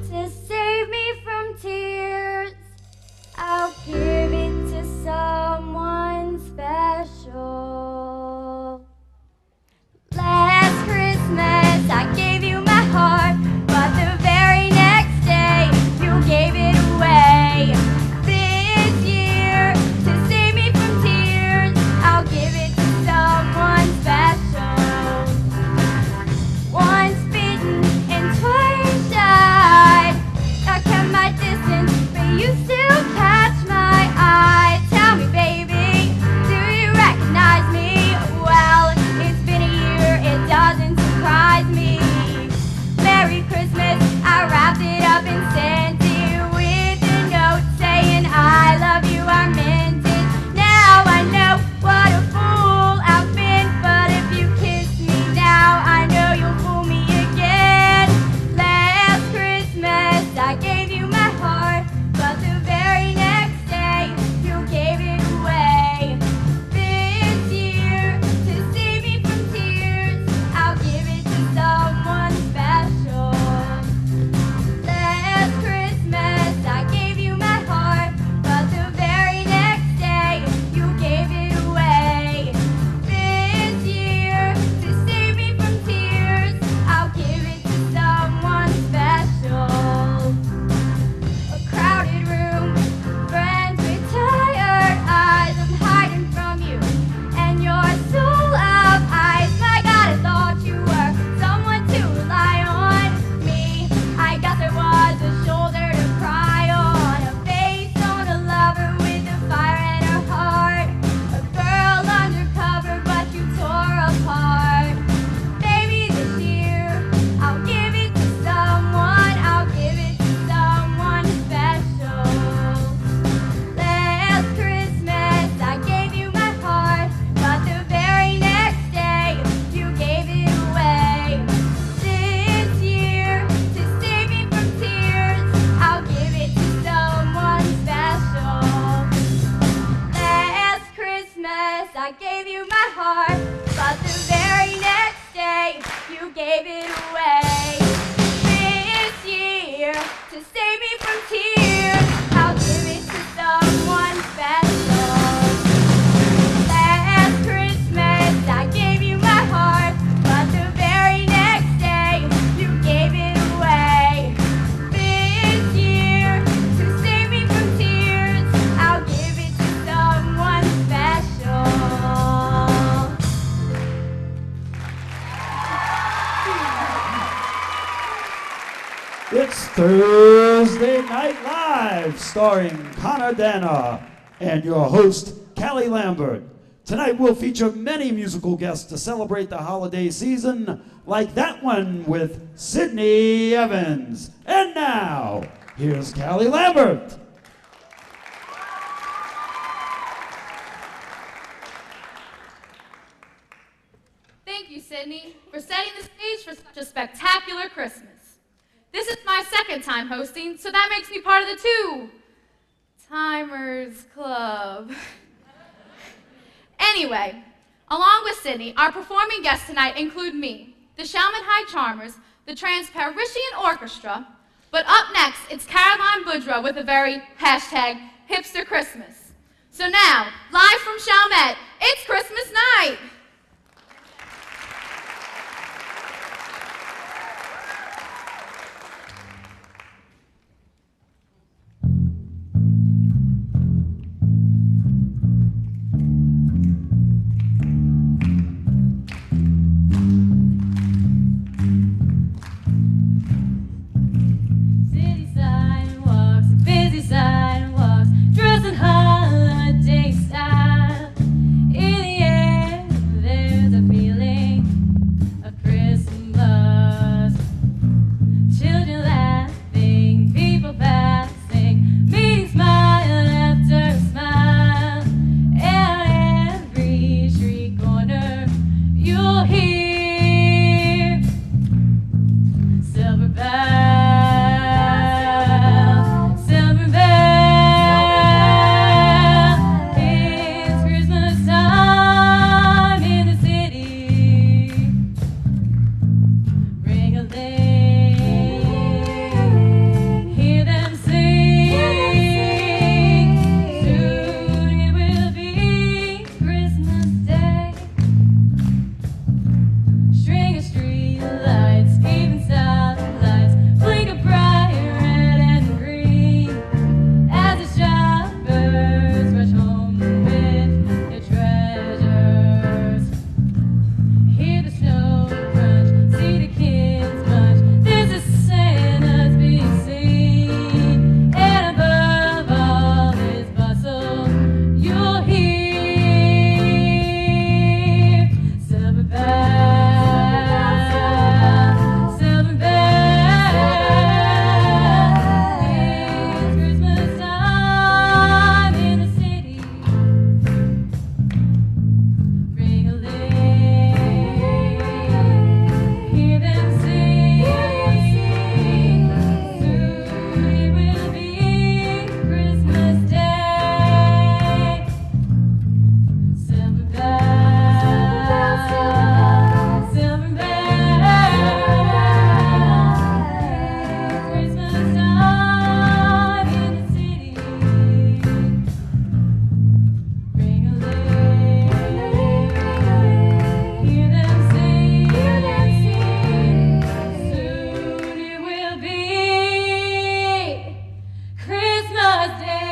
to save me from tears, I'll give it to someone special. Last Christmas I gave you my heart, but the very next day you gave it away. This year, to save me from tears, I'll give it to someone special. gave you my heart, but the very next day you gave it away. This year, to save me from tears, I'll give it to someone special. Last Christmas I gave you my heart, but the very next day you gave it away. This year, to save me from tears, I'll give it to someone special. It's Thursday Night Live, starring Connor Dana and your host, Callie Lambert. Tonight we'll feature many musical guests to celebrate the holiday season, like that one with Sydney Evans. And now, here's Callie Lambert. Thank you, Sydney, for setting the stage for such a spectacular Christmas. This is my second time hosting, so that makes me part of the Two-Timers Club. Anyway, along with Sydney, our performing guests tonight include me, the Chalmette High Charmers, the Trans-Parisian Orchestra, but up next, it's Caroline Boudreaux with a very #hipster Christmas. So now, live from Chalmette, it's Christmas night. City sidewalks, busy sidewalks, dressed in holiday style. In the air, there's a feeling of Christmas. Children laughing, people passing, meeting smile after smile. And every street corner, you'll hear silver bells, silver bells. It's Christmas time in the city. Ring a ling, hear them sing. Soon it will be Christmas Day. String of street lights, even satellites, blink of bright red and green as the shoppers rush home with their treasures. Hear the snow crunch, see the kids munch. There's a Santa's being seen, and above all this bustle, you'll hear silver bells, silver bells. It's Christmas time in the city. Ring a ling, hear them sing. Soon it will be Christmas Day. Silver bells, silver bells. Christmas time in the city. Ring a ling, hear them sing. Soon it will be Christmas Day.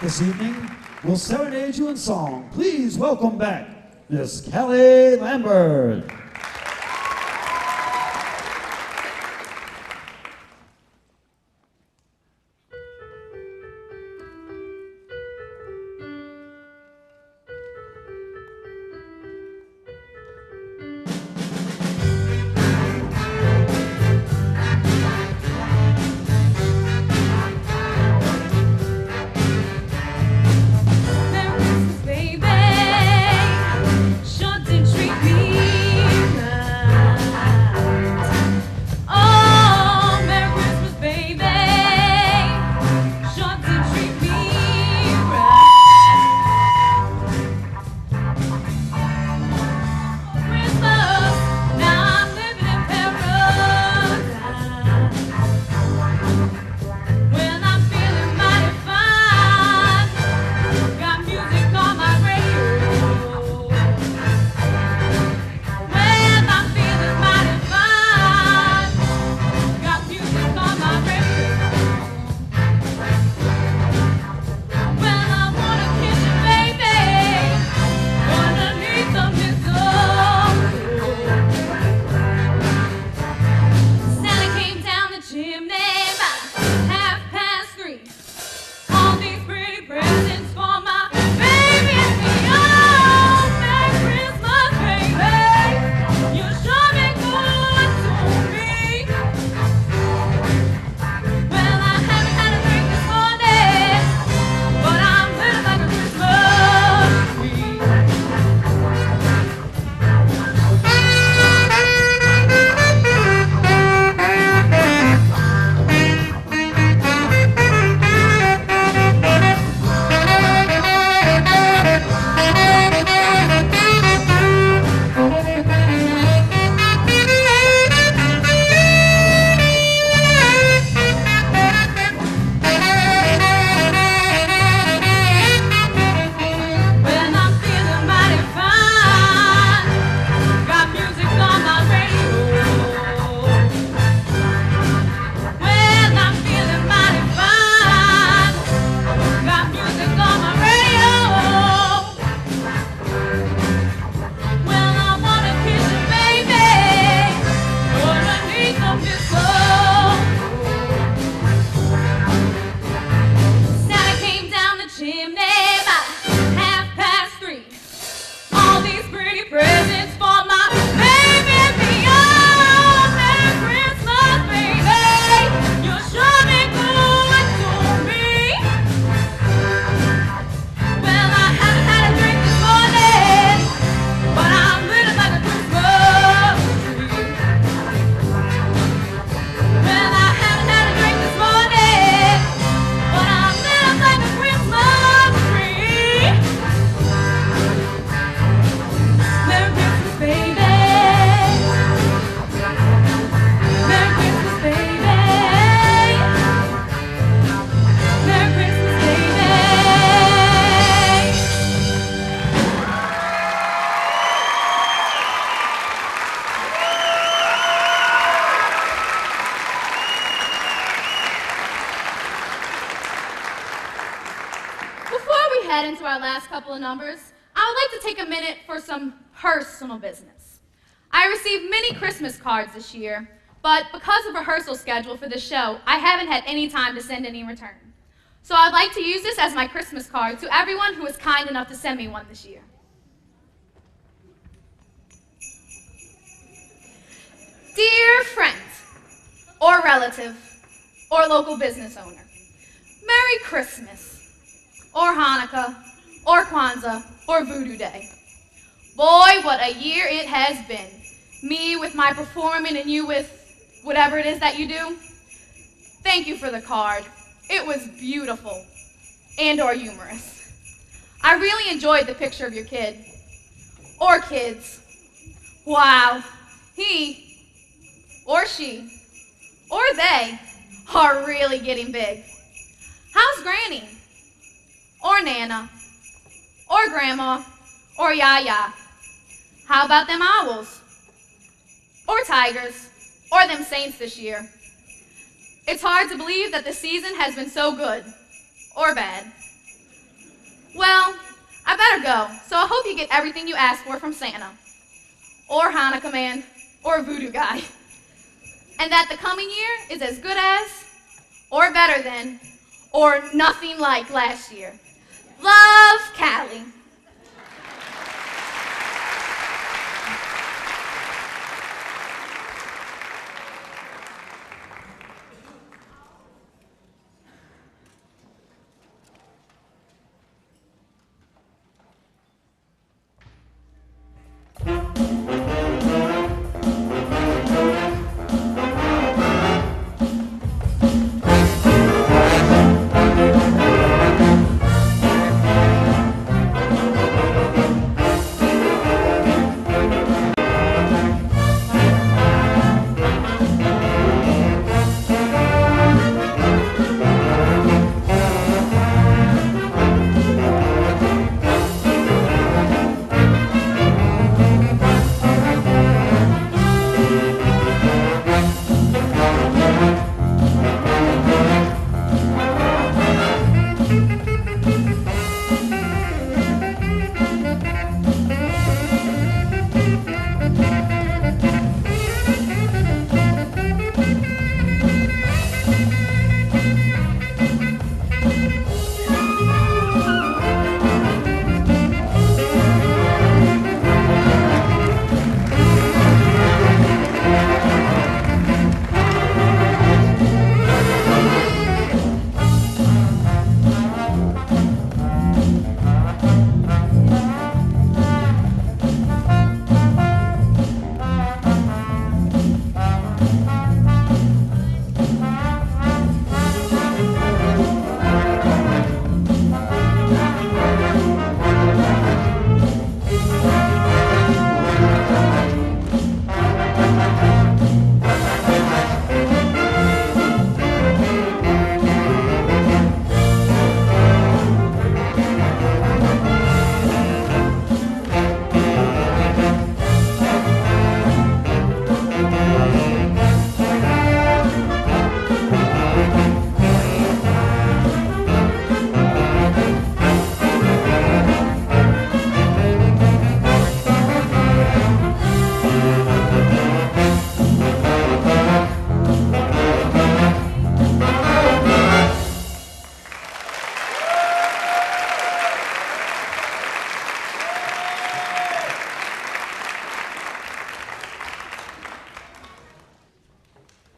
This evening, we'll serenade you in song. Please welcome back Miss Callie Lambert. Merry Christmas, baby. Sure did treat me head into our last couple of numbers, I would like to take a minute for some personal business. I received many Christmas cards this year, but because of rehearsal schedule for this show, I haven't had any time to send any in return. So I'd like to use this as my Christmas card to everyone who was kind enough to send me one this year. Dear friend, or relative, or local business owner, Merry Christmas, or Hanukkah, or Kwanzaa, or Voodoo Day. Boy, what a year it has been. Me with my performing and you with whatever it is that you do. Thank you for the card. It was beautiful and/or humorous. I really enjoyed the picture of your kid, or kids. Wow, he or she, or they, are really getting big. How's Granny? Or Nana? Or Grandma? Or Yaya? How about them owls? Or tigers? Or them saints this year? It's hard to believe that the season has been so good. Or bad. Well, I better go, so I hope you get everything you asked for from Santa. Or Hanukkah man. Or Voodoo guy. And that the coming year is as good as, or better than, or nothing like last year. Love, Callie.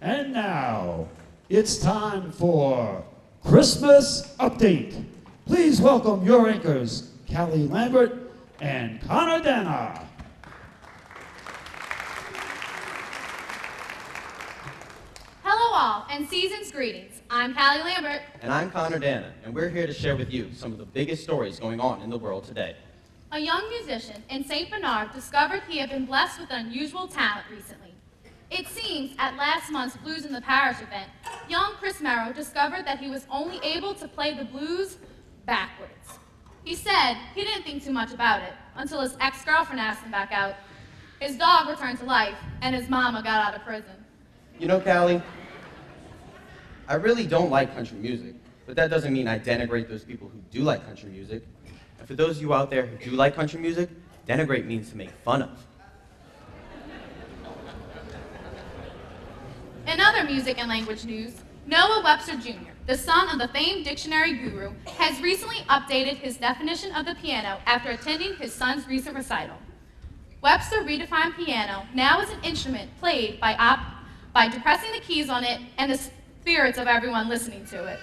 And now, it's time for Christmas Update. Please welcome your anchors, Callie Lambert and Connor Dana. Hello all, and season's greetings. I'm Callie Lambert. And I'm Connor Dana, and we're here to share with you some of the biggest stories going on in the world today. A young musician in St. Bernard discovered he had been blessed with unusual talent recently. It seems at last month's Blues in the Parish event, young Chris Merrow discovered that he was only able to play the blues backwards. He said he didn't think too much about it until his ex-girlfriend asked him back out. His dog returned to life, and his mama got out of prison. You know, Callie, I really don't like country music, but that doesn't mean I denigrate those people who do like country music. And for those of you out there who do like country music, denigrate means to make fun of. In other music and language news, Noah Webster Jr., the son of the famed dictionary guru, has recently updated his definition of the piano after attending his son's recent recital. Webster redefined piano now as an instrument played by depressing the keys on it and the spirits of everyone listening to it.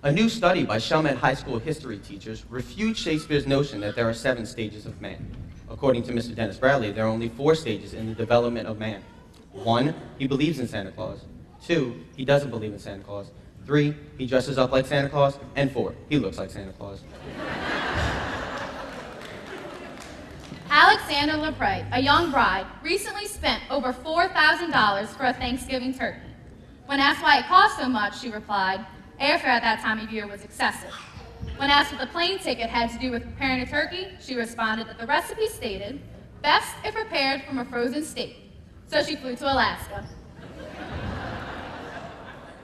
A new study by Chalmette High School history teachers refutes Shakespeare's notion that there are 7 stages of man. According to Mr. Dennis Bradley, there are only 4 stages in the development of man. 1, he believes in Santa Claus. 2, he doesn't believe in Santa Claus. 3, he dresses up like Santa Claus. And 4, he looks like Santa Claus. Alexander LePray, a young bride, recently spent over $4,000 for a Thanksgiving turkey. When asked why it cost so much, she replied, airfare at that time of year was excessive. When asked what the plane ticket had to do with preparing a turkey, she responded that the recipe stated, best if prepared from a frozen steak. So she flew to Alaska.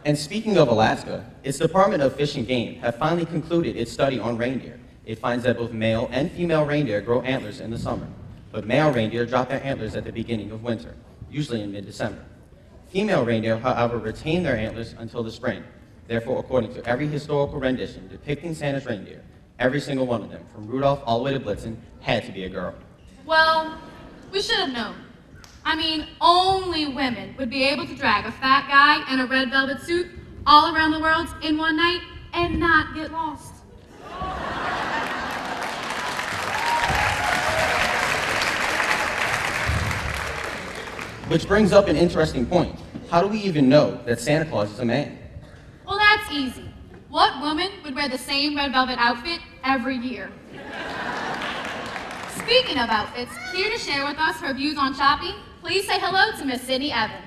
And speaking of Alaska, its Department of Fish and Game have finally concluded its study on reindeer. It finds that both male and female reindeer grow antlers in the summer, but male reindeer drop their antlers at the beginning of winter, usually in mid-December. Female reindeer, however, retain their antlers until the spring. Therefore, according to every historical rendition depicting Santa's reindeer, every single one of them, from Rudolph all the way to Blitzen, had to be a girl. Well, we should have known. I mean, only women would be able to drag a fat guy in a red velvet suit all around the world in one night and not get lost. Which brings up an interesting point. How do we even know that Santa Claus is a man? Well, that's easy. What woman would wear the same red velvet outfit every year? Speaking of outfits, here to share with us her views on shopping, please say hello to Miss Sydney Evans.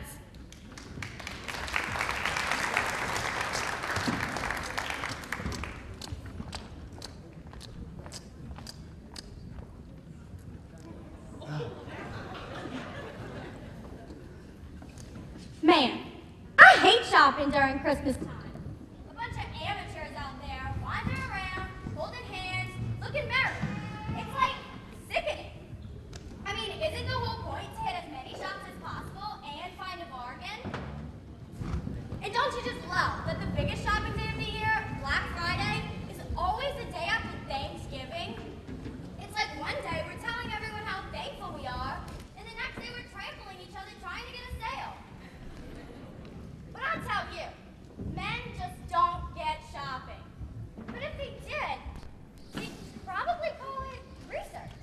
Man, I hate shopping during Christmas time. A bunch of amateurs out there wandering around, holding hands, looking merry. It's like sickening. I mean, isn't the whole point to hit as many shops as possible and find a bargain? And don't you just love that the biggest shopping day of the year, Black Friday, is always the day after Thanksgiving? It's like one day we're telling everyone how thankful we are, and the next day we're trampling each other trying to get a sale. But I'll tell you, men just don't get shopping. But if they did, they'd probably call it research.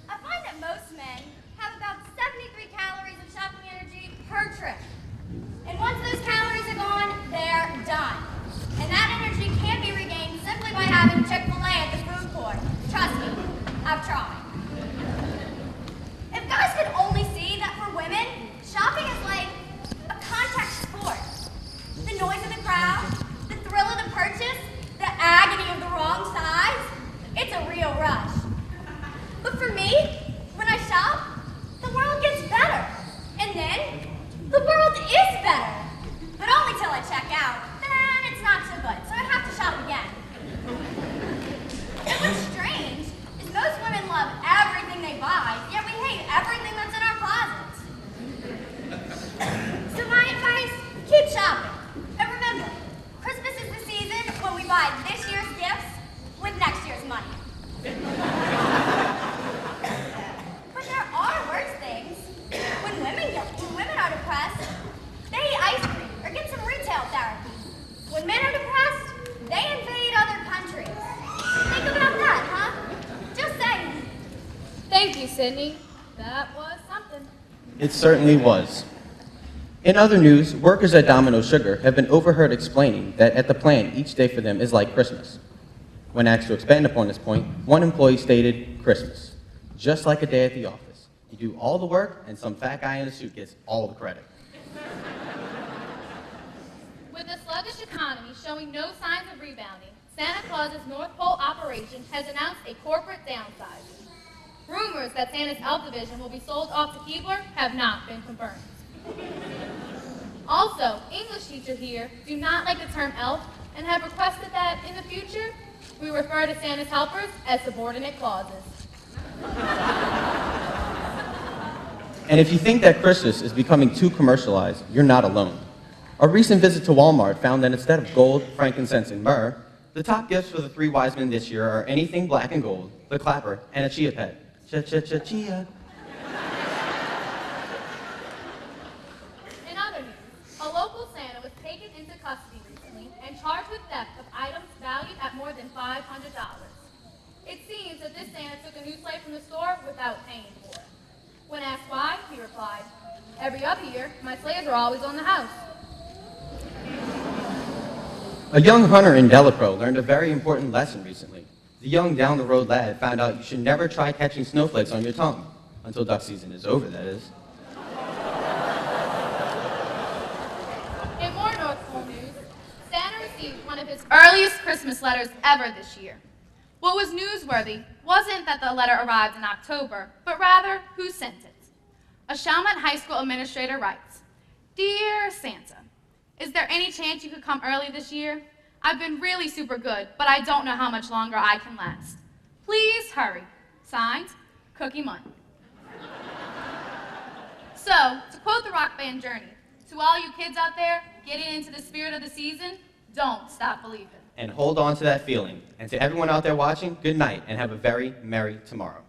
I find that most men have about 73 calories of shopping energy per trip. And once those calories are gone, they're done. And that energy can't be regained simply by having Chick-fil-A at the food court. Trust me, I've tried. If guys could only see that for women, shopping is like a contact sport. The noise of the crowd, the thrill of the purchase, the agony of the wrong size, it's a real rush. But for me, when I shop, the world gets better. And then, the world is better. But only till I check out, then it's not so good, so I have to shop again. And what's strange is most women love everything they buy, yet we hate everything that's in our closets. So my advice, keep shopping. And remember, Christmas is the season when we buy this year's gifts with next year's money. But there are worse things. When women are depressed, they eat ice cream or get some retail therapy. When men are depressed, they invade other countries. Think about that, huh? Just saying. Thank you, Sydney. That was something. It certainly was. In other news, workers at Domino Sugar have been overheard explaining that at the plant, each day for them is like Christmas. When asked to expand upon this point, one employee stated, Christmas, just like a day at the office. You do all the work, and some fat guy in a suit gets all the credit. With the sluggish economy showing no signs of rebounding, Santa Claus's North Pole operation has announced a corporate downsizing. Rumors that Santa's Elf division will be sold off to Keebler have not been confirmed. Also, English teachers here do not like the term elf and have requested that in the future, we refer to Santa's helpers as subordinate clauses. And if you think that Christmas is becoming too commercialized, you're not alone. A recent visit to Walmart found that instead of gold, frankincense, and myrrh, the top gifts for the three wise men this year are anything black and gold, the clapper, and a chia pet. Chia. In other news, a local Santa was taken into custody recently and charged with theft of items valued at more than $500. It seems that this Santa took a new sleigh from the store without paying for it. When asked why, he replied, "Every other year, my sleighs are always on the house." A young hunter in Delapro learned a very important lesson recently. The young down-the-road lad found out you should never try catching snowflakes on your tongue. Until duck season is over, that is. In more North Pole news, Santa received one of his earliest Christmas letters ever this year. What was newsworthy wasn't that the letter arrived in October, but rather who sent it. A Chalmette High School administrator writes, "Dear Santa, is there any chance you could come early this year? I've been really super good, but I don't know how much longer I can last. Please hurry. Signed, Cookie Munn." So, to quote the rock band Journey, to all you kids out there getting into the spirit of the season, don't stop believing. And hold on to that feeling. And to everyone out there watching, good night and have a very merry tomorrow.